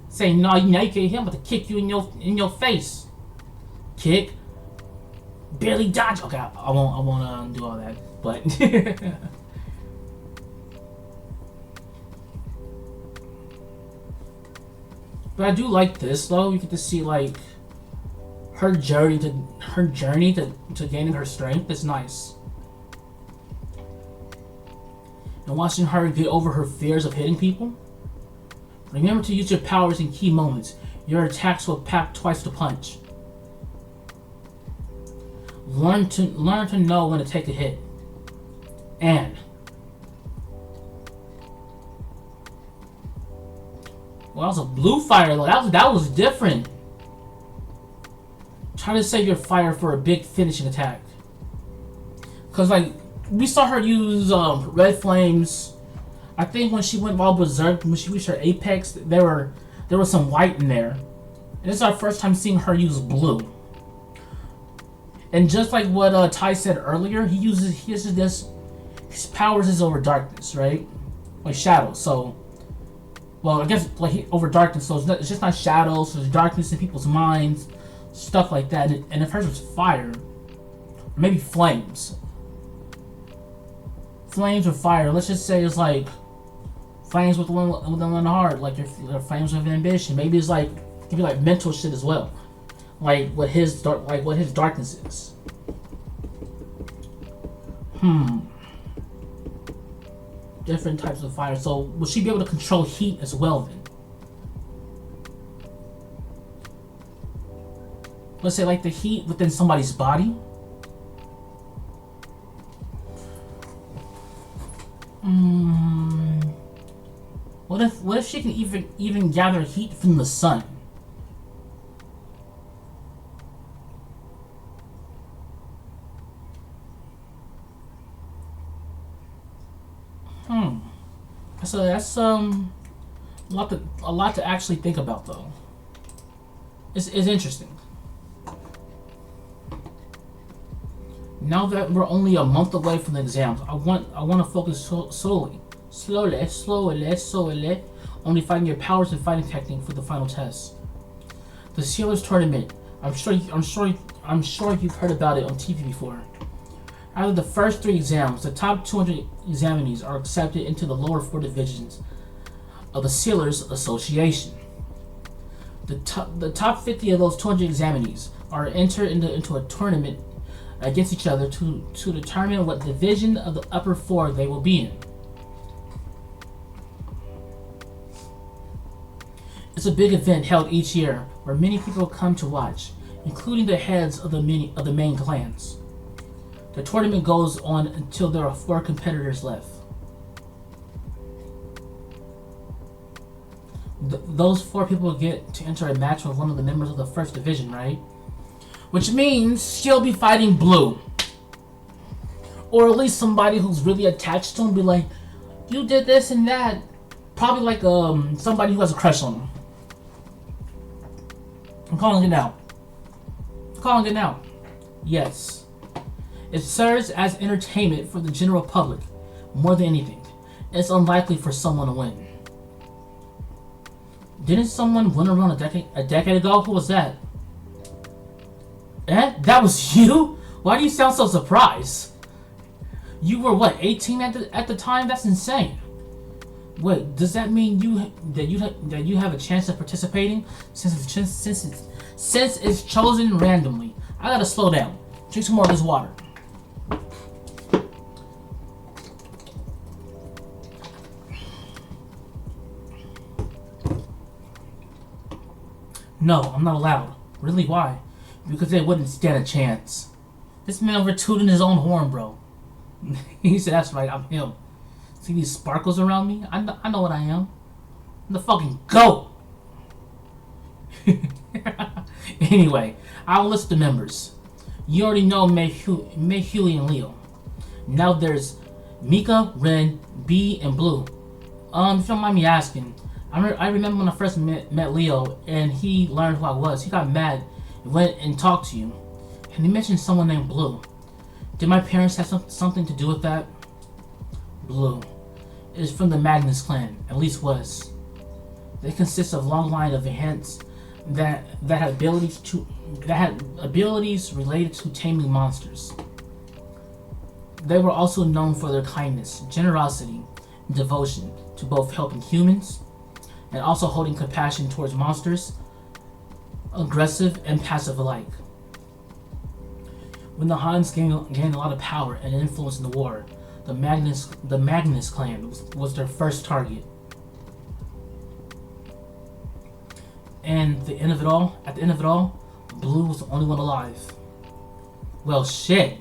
Saying, no, now you can't hit him, but to kick you in your face. Kick. Barely dodge. Okay, I won't do all that. But but I do like this though. You get to see like her journey to gaining her strength. It's nice. And watching her get over her fears of hitting people. Remember to use your powers in key moments. Your attacks will pack twice the punch. Learn to know when to take a hit. And well, that was a blue fire. That was different. Try to save your fire for a big finishing attack. Cause like we saw her use red flames. I think when she went all berserk, when she reached her apex, there was some white in there. And this is our first time seeing her use blue. And just like what Ty said earlier, he uses this. His powers is over darkness, right? Like shadows. So, well, I guess like over darkness. So it's just not shadows. So there's darkness in people's minds, stuff like that. And if hers was fire, or maybe flames. Flames or fire. Let's just say it's like flames with the heart, like your flames of ambition. Maybe it's like it could be like mental shit as well, like what his darkness is. Different types of fire. So will she be able to control heat as well then? Let's say like the heat within somebody's body. What if she can even gather heat from the sun? So that's a lot to actually think about though. It's interesting. Now that we're only a month away from the exams, I want to focus slowly, on refining your powers and fighting technique for the final test. The Sealers Tournament. I'm sure you've heard about it on TV before. Out of the first 3 exams, the top 200 examinees are accepted into the lower 4 divisions of the Sealers Association. The top 50 of those 200 examinees are entered into a tournament against each other to determine what division of the upper 4 they will be in. It's a big event held each year where many people come to watch, including the heads of the main clans. The tournament goes on until there are 4 competitors left. Those 4 people get to enter a match with one of the members of the first division, right? Which means she'll be fighting blue. Or at least somebody who's really attached to him, be like, you did this and that. Probably like somebody who has a crush on him. I'm calling it now. Yes. It serves as entertainment for the general public, more than anything. It's unlikely for someone to win. Didn't someone win around a decade ago? Who was that? That was you? Why do you sound so surprised? You were what, 18 at the time? That's insane. Wait, does that mean that you have a chance of participating since it's chosen randomly? I gotta slow down. Drink some more of this water. No, I'm not allowed. Really, why? Because they wouldn't stand a chance. This man over tooting his own horn, bro. He said, that's right, I'm him. See these sparkles around me? I know what I am. I'm the fucking GOAT! Anyway, I'll list the members. You already know Mei, Huey, and Leo. Now there's Mika, Ren, B, and Blue. If you don't mind me asking, I remember when I first met Leo and he learned who I was. He got mad and went and talked to you. And he mentioned someone named Blue. Did my parents have something to do with that? Blue is from the Magnus clan, at least was. They consist of a long line of ants that had abilities related to taming monsters. They were also known for their kindness, generosity, and devotion to both helping humans and also holding compassion towards monsters, aggressive and passive alike. When the Hans gained a lot of power and influence in the war, the Magnus clan was their first target. And at the end of it all, Blue was the only one alive. Well, shit.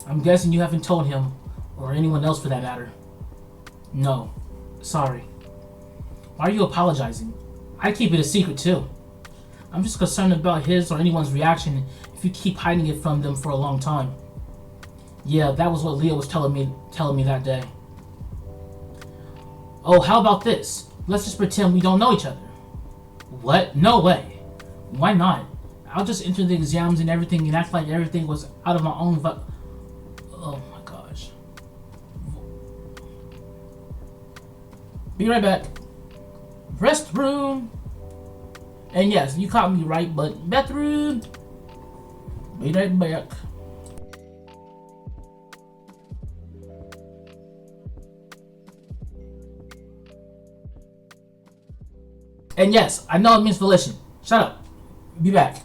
I'm guessing you haven't told him, or anyone else for that matter. No. Sorry. Why are you apologizing? I keep it a secret too. I'm just concerned about his or anyone's reaction if you keep hiding it from them for a long time. Yeah, that was what Leo was telling me that day. Oh, how about this? Let's just pretend we don't know each other. What? No way. Why not? I'll just enter the exams and everything and act like everything was out of my own oh my gosh. Be right back. Restroom. And yes, you caught me right, but bathroom. Be right back. And yes, I know it means volition. Shut up. Be back.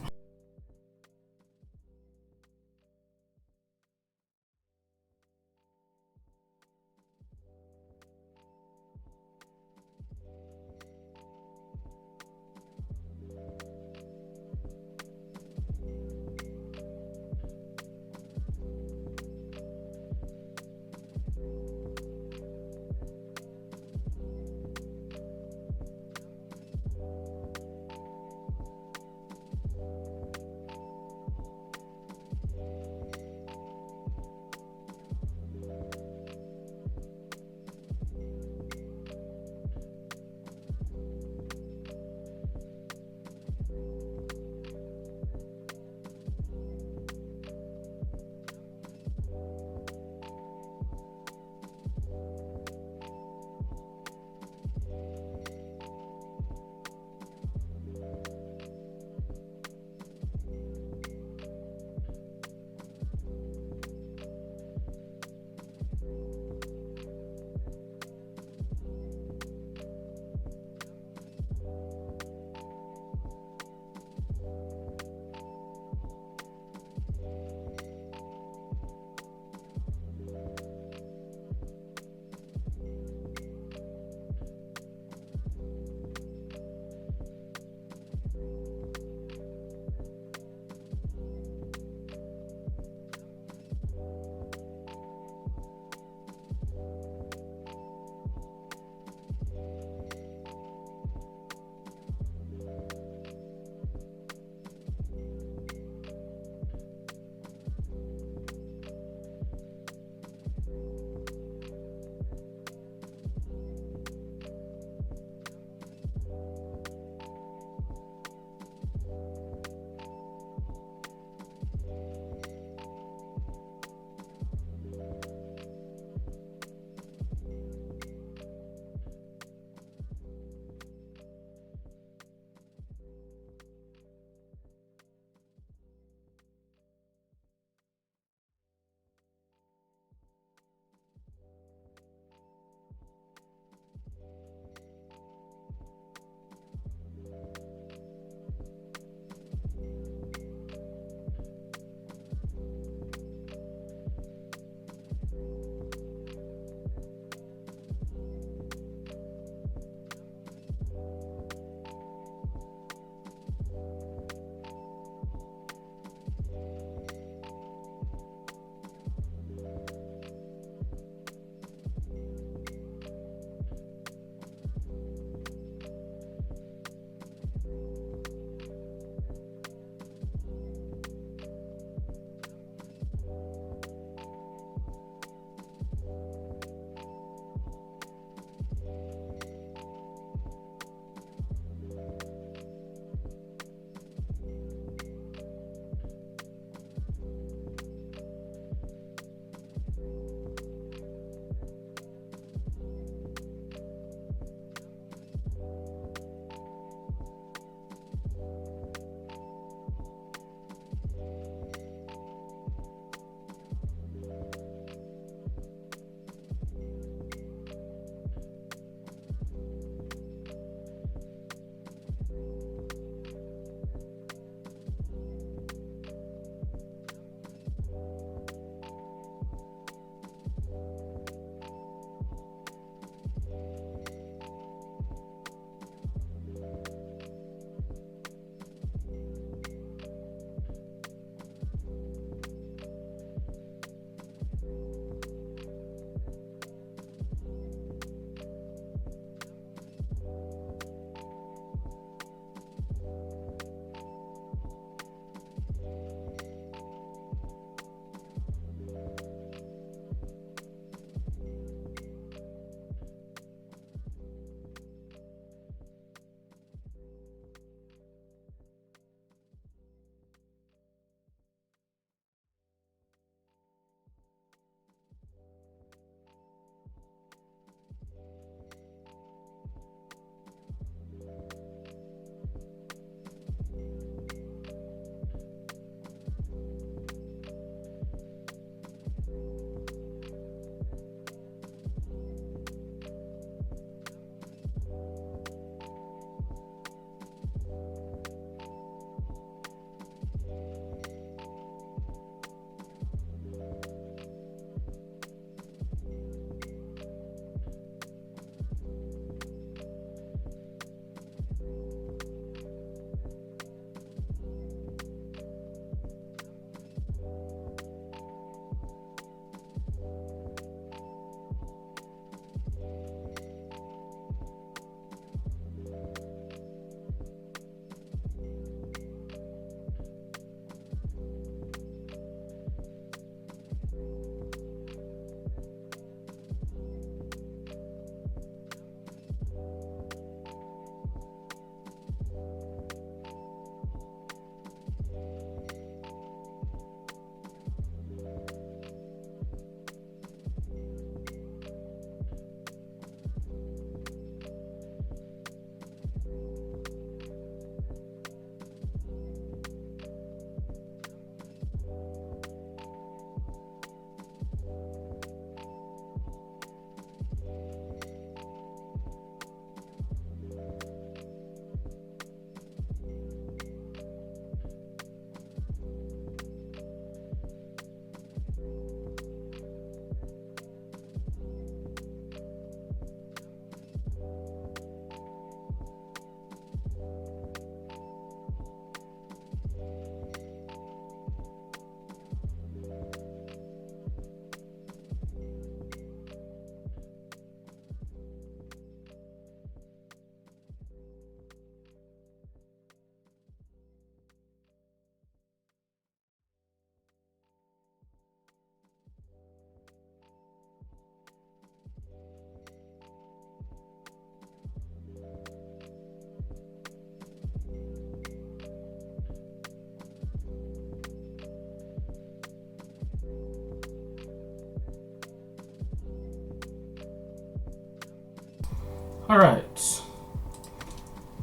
Alright.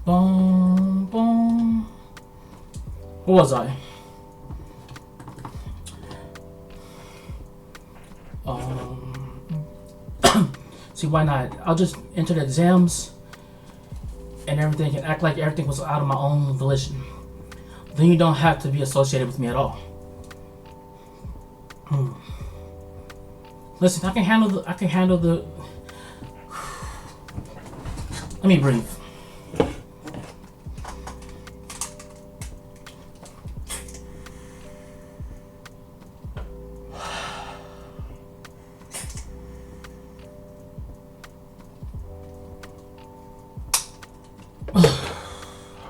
Boom, boom. Where was I? See, why not? I'll just enter the exams and everything and act like everything was out of my own volition. Then you don't have to be associated with me at all. Listen, I can handle the. Let me breathe.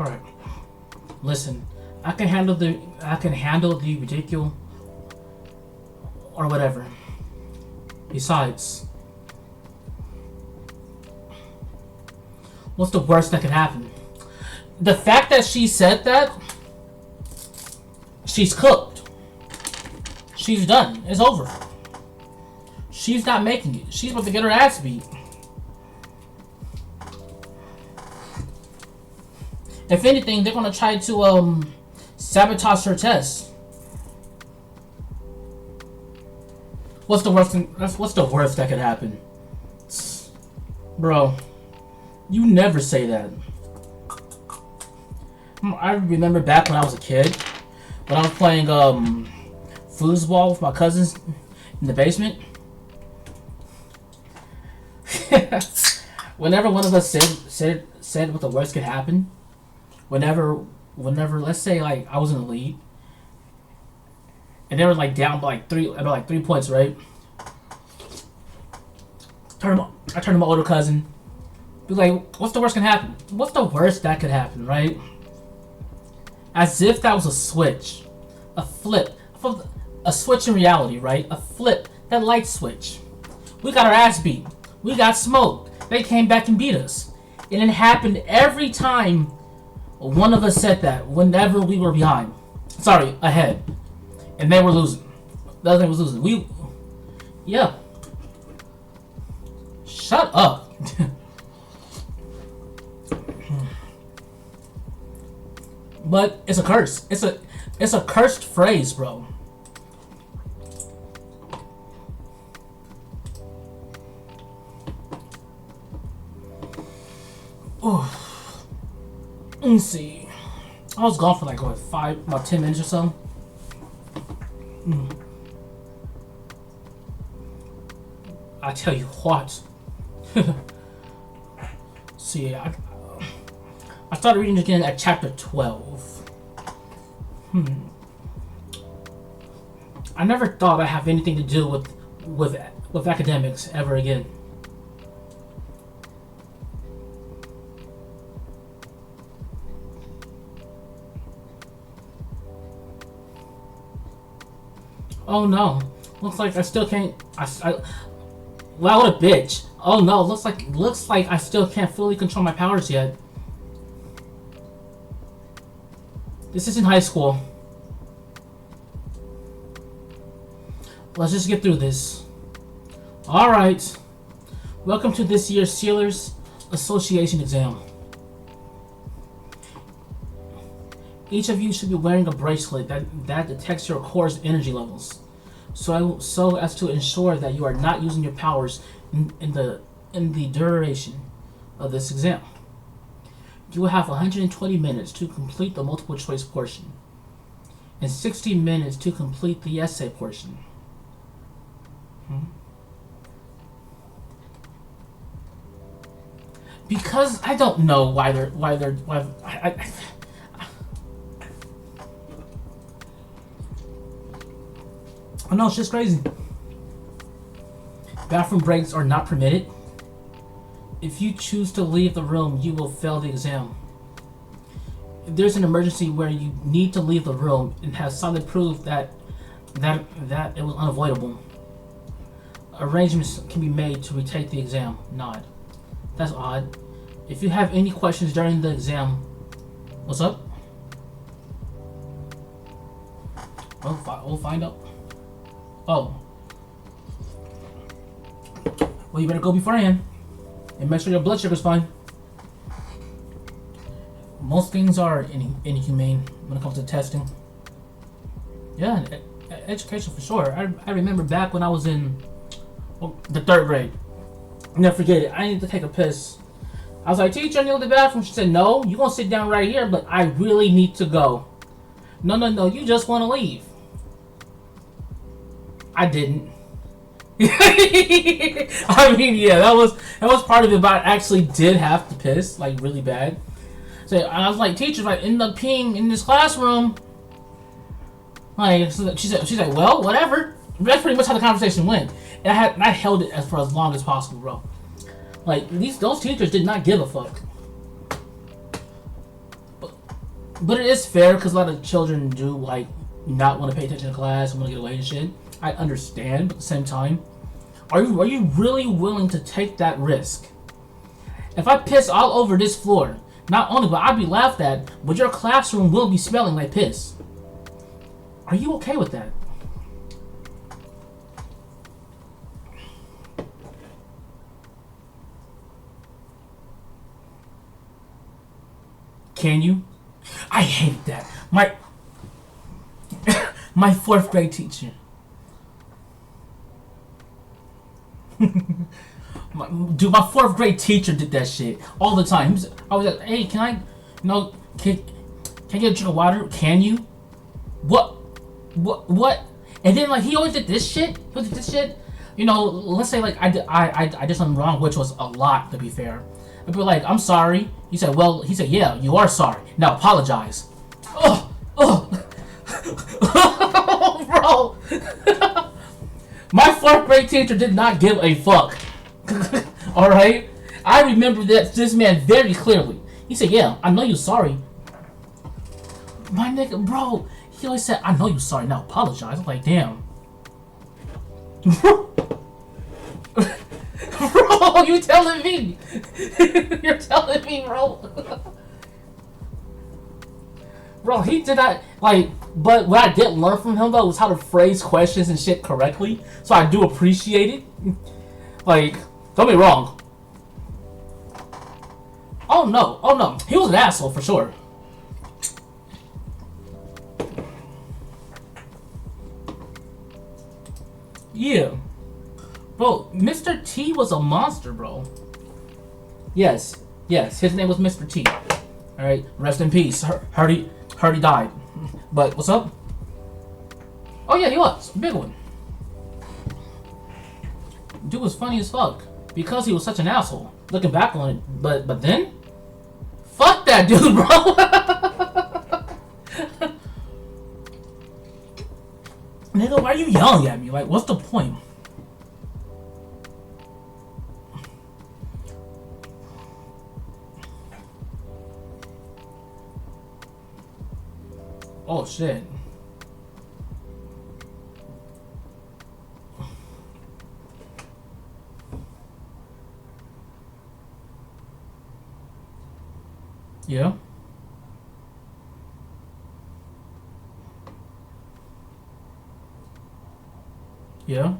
Alright. Listen, I can handle the ridicule or whatever. Besides, what's the worst that could happen? The fact that she said that, she's cooked. She's done. It's over. She's not making it. She's about to get her ass beat. If anything, they're gonna try to sabotage her test. What's the worst that could happen? Bro, you never say that. I remember back when I was a kid, when I was playing foosball with my cousins in the basement. Whenever one of us said what the worst could happen, whenever let's say like I was in the lead and they were like down by like 3 points, right? I turned to my older cousin, be like, what's the worst can happen? What's the worst that could happen, right? As if that was a switch. A flip. A switch in reality, right? A flip. That light switch. We got our ass beat. We got smoked. They came back and beat us. And it happened every time one of us said that, whenever we were behind. Sorry, ahead. And they were losing. The other thing was losing. Yeah. Shut up. But it's a curse. It's a cursed phrase, bro. Oh. Let me see. I was gone for like about 10 minutes or so. I tell you what. See, I started reading again at chapter 12. I never thought I'd have anything to do with academics ever again. Oh no, looks like I still can't. Wow, what a bitch. Oh no, looks like I still can't fully control my powers yet. This isn't high school. Let's just get through this. Alright. Welcome to this year's Sealers Association exam. Each of you should be wearing a bracelet that detects your core's energy levels, so as to ensure that you are not using your powers in the duration of this exam. You will have 120 minutes to complete the multiple choice portion, and 60 minutes to complete the essay portion. Because I don't know why I know, it's just crazy. Bathroom breaks are not permitted. If you choose to leave the room, you will fail the exam. If there's an emergency where you need to leave the room and have solid proof that it was unavoidable, arrangements can be made to retake the exam. Nod. That's odd. If you have any questions during the exam, what's up? We'll find out. Oh. Well, you better go beforehand. And make sure your blood sugar's fine. Most things are inhumane when it comes to testing. Yeah, education for sure. I remember back when I was in the 3rd grade. Never forget it. I needed to take a piss. I was like, teacher, I need to go to the bathroom. She said, no, you're going to sit down right here, but I really need to go. No, you just want to leave. I didn't. I mean, yeah, that was part of it, but I actually did have to piss, like, really bad. So I was like, teacher, if I end up peeing in this classroom, like, so she's like, well, whatever. That's pretty much how the conversation went. And I held it for as long as possible, bro. Like, those teachers did not give a fuck. But it is fair because a lot of children do, like, not want to pay attention to class and want to get away and shit. I understand, but at the same time, are you really willing to take that risk? If I piss all over this floor, not only will I be laughed at, but your classroom will be smelling like piss. Are you okay with that? Can you? I hate that. My 4th grade teacher. my 4th grade teacher did that shit all the time. I was like, hey, can I get a drink of water? Can you? What? And then, like, he always did this shit. You know, let's say, like, I did something wrong, which was a lot, to be fair. I'd be like, I'm sorry. He said, yeah, you are sorry. Now apologize. Oh, bro. My 4th grade teacher did not give a fuck. Alright? I remember this man very clearly. He said, yeah, I know you're sorry. My nigga, bro, he always said, I know you're sorry, now apologize. I'm like, damn. Bro, you telling me? You're telling me, bro. Bro, he did not, like, but what I did learn from him, though, was how to phrase questions and shit correctly. So I do appreciate it. Like, don't be wrong. Oh no. He was an asshole, for sure. Yeah. Bro, Mr. T was a monster, bro. Yes, his name was Mr. T. Alright, rest in peace. Heard he died. But, what's up? Oh yeah, he was. Big one. Dude was funny as fuck. Because he was such an asshole. Looking back on it. But then? Fuck that dude, bro! Nigga, why are you yelling at me? Like, what's the point? Oh shit. Yeah. Yeah.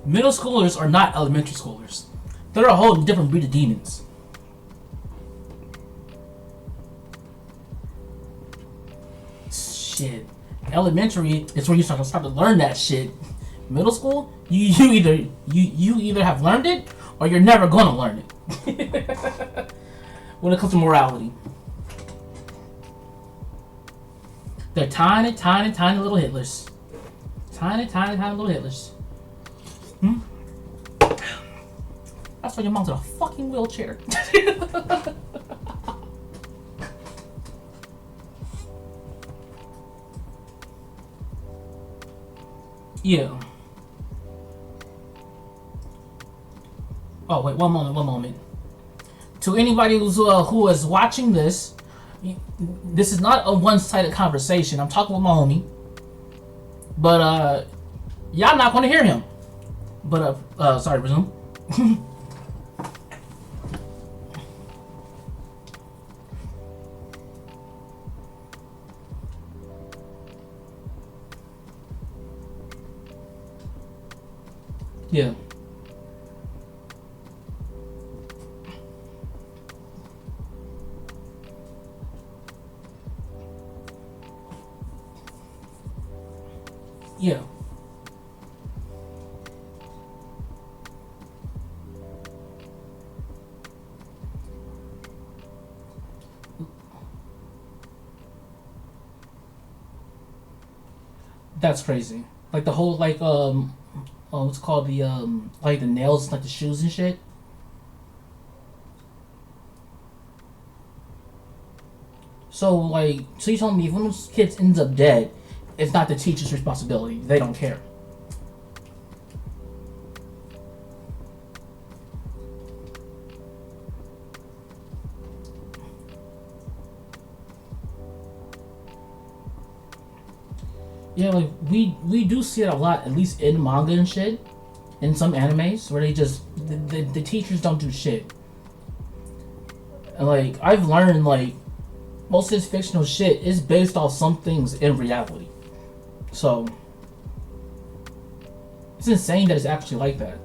Middle schoolers are not elementary schoolers. They're a whole different breed of demons. Shit. Elementary is where you start to learn that shit. Middle school, you either have learned it or you're never gonna learn it. When it comes to morality. They're tiny little Hitlers. Tiny little Hitlers. That's why your mom's in a fucking wheelchair. Yeah. Oh wait, one moment. To anybody who is watching this is not a one-sided conversation. I'm talking with my homie. But y'all not gonna hear him. But sorry, resume. Yeah. Yeah. That's crazy. Like the whole like what's it called the like the nails like the shoes and shit. So you told me if one of those kids ends up dead, it's not the teacher's responsibility. They don't care. Yeah, like we do see it a lot, at least in manga and shit, in some animes where they just the teachers don't do shit. And like I've learned like most of this fictional shit is based off some things in reality. So it's insane that it's actually like that.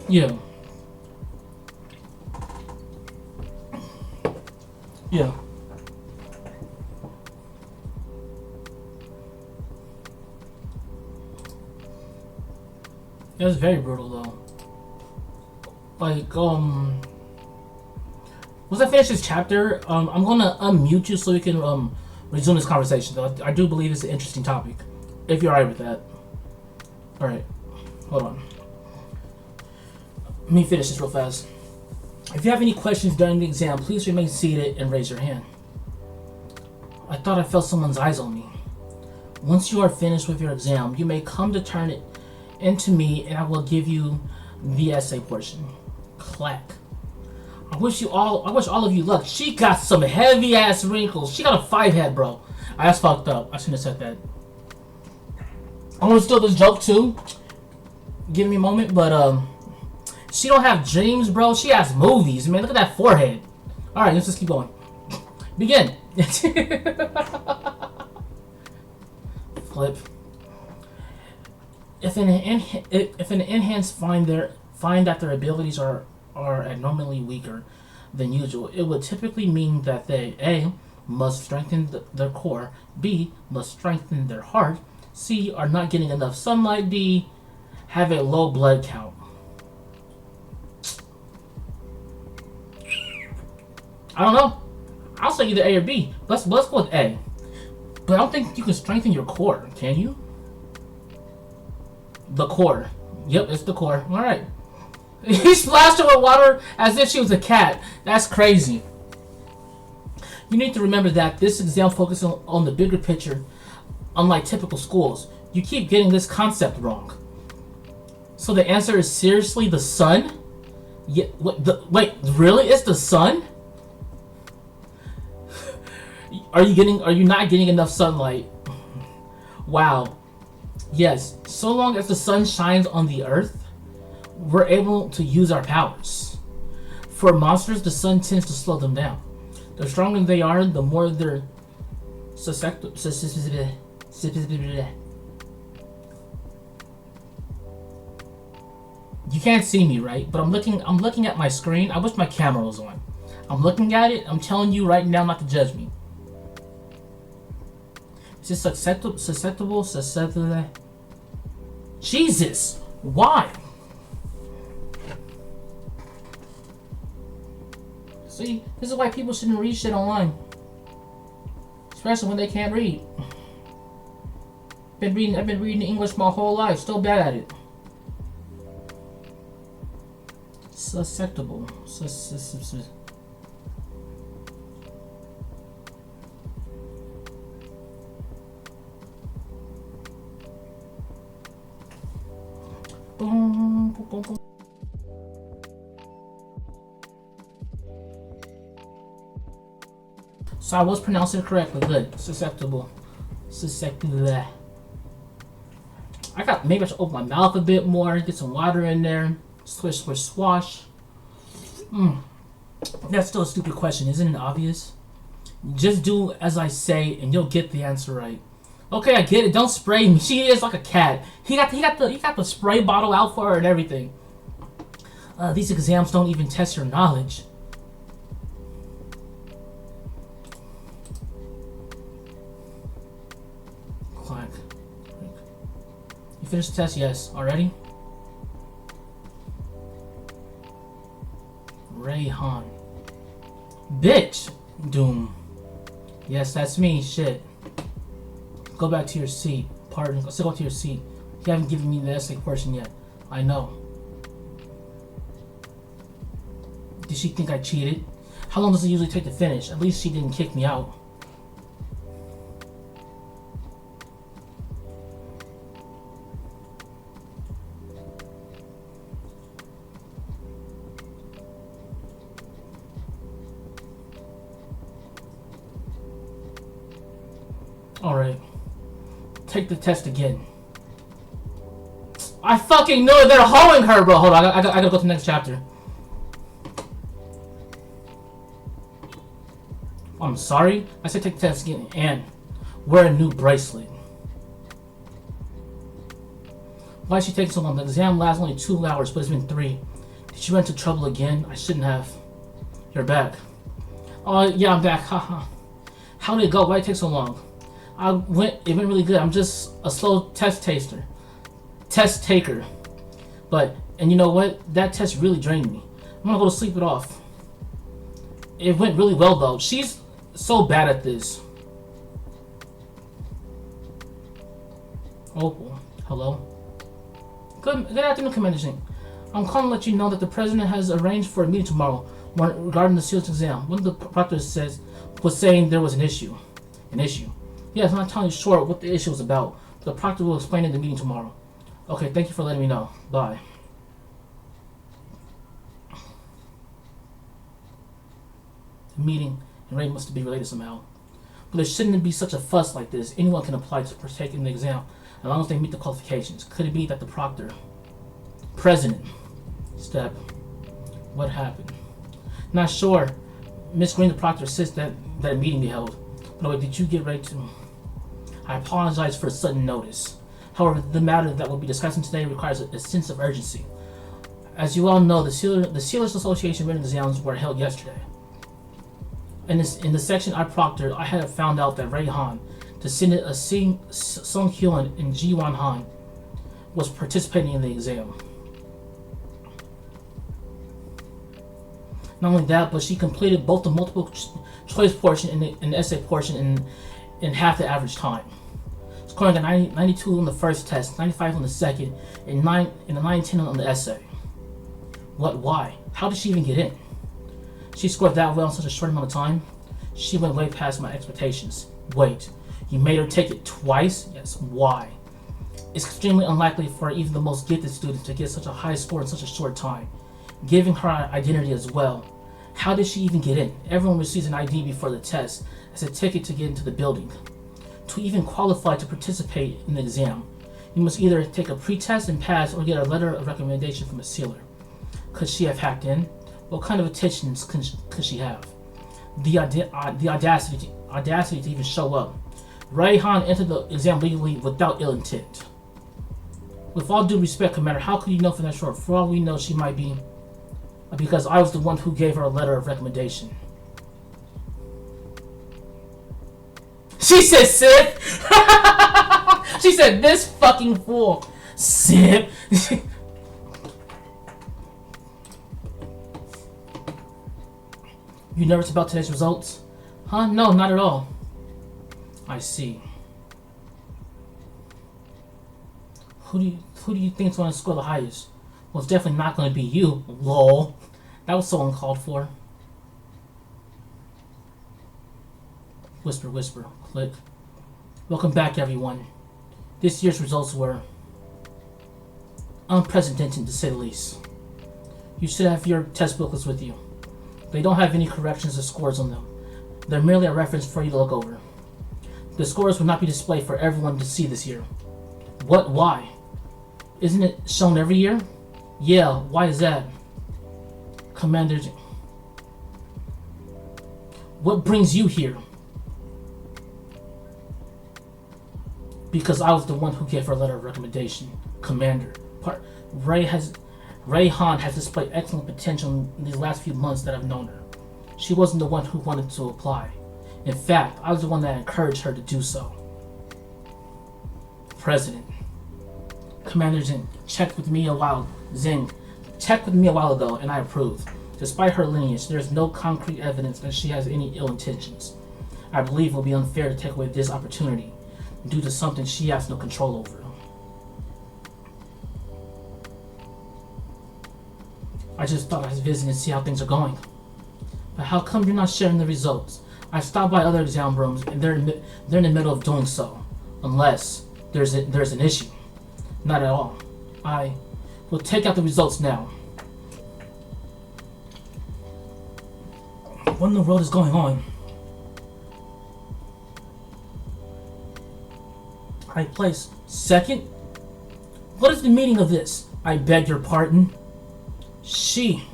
Yeah. Yeah. It was very brutal though. Like, once I finish this chapter, I'm gonna unmute you so we can resume this conversation. Though I do believe it's an interesting topic. If you're alright with that. Alright. Hold on. Let me finish this real fast. If you have any questions during the exam, please remain seated and raise your hand. I thought I felt someone's eyes on me. Once you are finished with your exam, you may come to turn it into me and I will give you the essay portion. Clack. I wish all of you luck. She got some heavy ass wrinkles. She got a 5 head, bro. That's fucked up. I shouldn't have said that. I'm gonna steal this joke too. Give me a moment, but she don't have dreams, bro. She has movies, man. Look at that forehead. Alright, let's just keep going. Begin. Flip. If an enhanced find that their abilities are abnormally weaker than usual, it would typically mean that they A must strengthen their core, B must strengthen their heart, C are not getting enough sunlight, D have a low blood count. I don't know. I'll say either A or B. Let's go with A. But I don't think you can strengthen your core, can you? The core. Yep, it's the core. Alright. He splashed her with water as if she was a cat. That's crazy. You need to remember that this exam focuses on the bigger picture, unlike typical schools. You keep getting this concept wrong. So the answer is seriously the sun? Yeah, wait, really? It's the sun? Are you not getting enough sunlight? Wow. Yes, so long as the sun shines on the earth, we're able to use our powers. For monsters, the sun tends to slow them down. The stronger they are, the more they're susceptible. You can't see me, right? But I'm looking at my screen. I wish my camera was on. I'm looking at it. I'm telling you right now not to judge me. Is it susceptible? Jesus! Why? See, this is why people shouldn't read shit online. Especially when they can't read. I've been reading English my whole life, still bad at it. Susceptible. Boom, boom, boom, boom. So I was pronouncing it correctly. Good. Susceptible. Susceptible. Maybe I should open my mouth a bit more, get some water in there. Swish, swish, swash. That's still a stupid question, isn't it obvious? Just do as I say and you'll get the answer right. Okay, I get it. Don't spray me. She is like a cat. He got the spray bottle out for her and everything. These exams don't even test your knowledge. Clack. You finished the test? Yes. Already? Rayhan. Bitch! Doom. Yes, that's me. Shit. Go back to your seat. Pardon. Still go to your seat. You haven't given me the essay portion yet. I know. Did she think I cheated? How long does it usually take to finish? At least she didn't kick me out. Alright. Take the test again. I fucking knew it! They're hoeing her, bro! Hold on, I gotta go to the next chapter. I'm sorry? I said take the test again and wear a new bracelet. Why is she taking so long? The exam lasts only 2 hours, but it's been 3. Did she run into trouble again? I shouldn't have. You're back. Oh, yeah, I'm back. Haha. How did it go? Why did it take so long? It went really good. I'm just a slow test taker. And you know what? That test really drained me. I'm gonna go to sleep it off. It went really well though. She's so bad at this. Opal, hello. Good afternoon, Commander Singh. I'm calling to let you know that the president has arranged for a meeting tomorrow regarding the SEALs exam. One of the proctors was saying there was an issue. An issue? Yes, I'm not telling you short what the issue was about. The proctor will explain in the meeting tomorrow. Okay, thank you for letting me know. Bye. The meeting and Ray must be related somehow. But there shouldn't be such a fuss like this. Anyone can apply to partake in the exam as long as they meet the qualifications. Could it be that the proctor, president, step, what happened? Not sure. Miss Green, the proctor, insists that a meeting be held. But wait, did you get ready to? I apologize for sudden notice. However, the matter that we'll be discussing today requires a sense of urgency. As you all know, the Sealers Association written exams were held yesterday. In the section I proctored, I had found out that Ray Han, descendant of Sung Hyun and Ji Wan Han, was participating in the exam. Not only that, but she completed both the multiple choice portion and the essay portion in half the average time, scoring a 92 on the first test, 95 on the second, and 910 on the essay. Why? How did she even get in? She scored that well in such a short amount of time? She went way past my expectations. Wait, you made her take it twice? Yes, why? It's extremely unlikely for even the most gifted students to get such a high score in such a short time, giving her identity as well. How did she even get in? Everyone receives an ID before the test as a ticket to get into the building. To even qualify to participate in the exam, you must either take a pre-test and pass or get a letter of recommendation from a sealer. Could she have hacked in? What kind of intentions could she have? The audacity to even show up. Rayhan entered the exam legally without ill intent. With all due respect, Commander, how could you know for that sure? For all we know, she might be because I was the one who gave her a letter of recommendation. She said, "Sip." She said, "This fucking fool, Sip." You nervous about today's results? Huh? No, not at all. I see. Who do you think is going to score the highest? Well, it's definitely not going to be you, lol. That was so uncalled for. Whisper, whisper, click. Welcome back, everyone. This year's results were unprecedented, to say the least. You should have your test booklets with you. They don't have any corrections or scores on them. They're merely a reference for you to look over. The scores will not be displayed for everyone to see this year. What? Why? Isn't it shown every year? Yeah, why is that? Commander... What brings you here? Because I was the one who gave her a letter of recommendation. Commander. Rayhan has displayed excellent potential in these last few months that I've known her. She wasn't the one who wanted to apply. In fact, I was the one that encouraged her to do so. President. Commander Zing checked with me a while ago, and I approved. Despite her lineage, there is no concrete evidence that she has any ill intentions. I believe it will be unfair to take away this opportunity due to something she has no control over. I just thought I'd visit and see how things are going. But how come you're not sharing the results? I stopped by other exam rooms and they're in the middle of doing so. Unless there's an issue. Not at all. I will take out the results now. What in the world is going on? I placed second? What is the meaning of this? I beg your pardon. She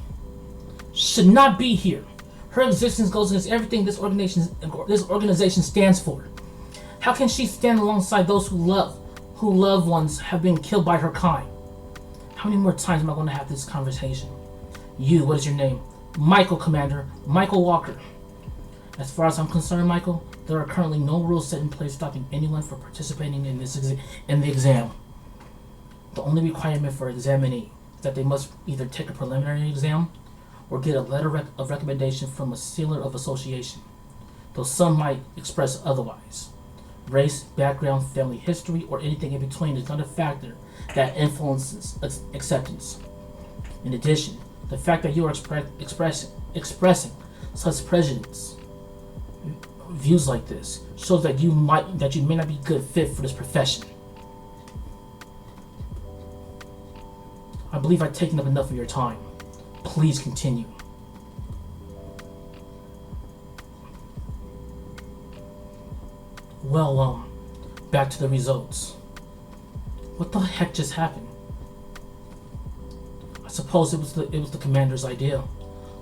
should not be here. Her existence goes against everything this organization stands for. How can she stand alongside those who loved ones have been killed by her kind? How many more times am I going to have this conversation? You, what is your name? Michael, Commander. Michael Walker. As far as I'm concerned, Michael, there are currently no rules set in place stopping anyone from participating in the exam. The only requirement for examinee is that they must either take a preliminary exam or get a letter of recommendation from a sealer of association, though some might express otherwise. Race, background, family history, or anything in between is not a factor that influences acceptance. In addition, the fact that you are expressing such prejudice, views like this, shows that you may not be a good fit for this profession. I believe I've taken up enough of your time. Please continue. Well, back to the results. What the heck just happened? I suppose it was the commander's idea,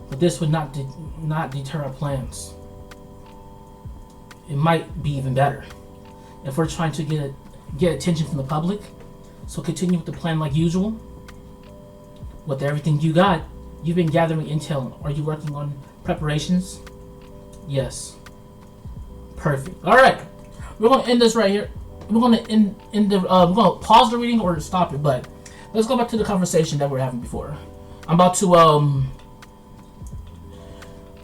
but this would not deter our plans. It might be even better if we're trying to get attention from the public. So continue with the plan like usual. With everything you got, you've been gathering intel. Are you working on preparations? Yes. Perfect. All right, we're gonna end this right here. We're gonna end the. We're gonna pause the reading or stop it, but let's go back to the conversation that we were having before. I'm about to let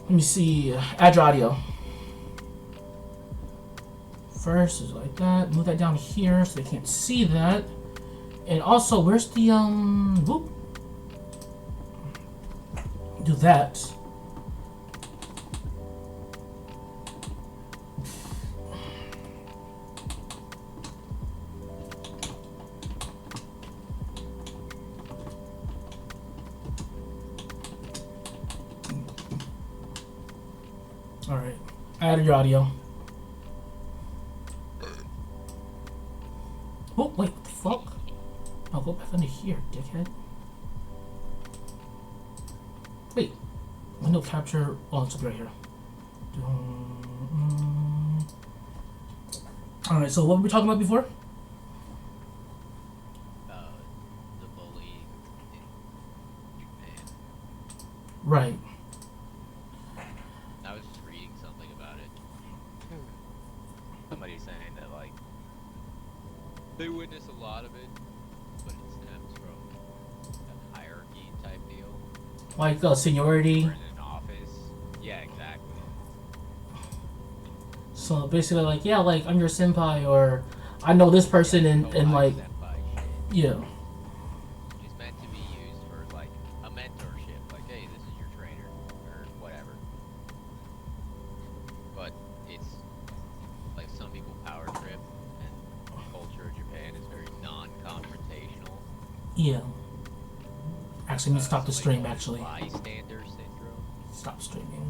me see. Add your audio. First is like that. Move that down here so they can't see that. And also, where's the whoop? Do that. All right, I added your audio. Oh wait, what the fuck? I'll go back under here, dickhead. Wait, window capture. Oh, it's right here. All right, so what were we talking about before? The bullying in Japan. Right. I was just reading something about it. Somebody saying that like they witness a lot of it, but it stems from a hierarchy type deal. Like seniority. Or in an office. Yeah, exactly. So basically, like, yeah, like I'm your senpai, or I know this person, and like, yeah. It's meant to be used for like a mentorship, like, hey, this is your trainer, or whatever. But it's like some people power trip, and the culture of Japan is very non-confrontational. Yeah. Actually, let me stop the stream. Actually, Bystander syndrome. stop streaming.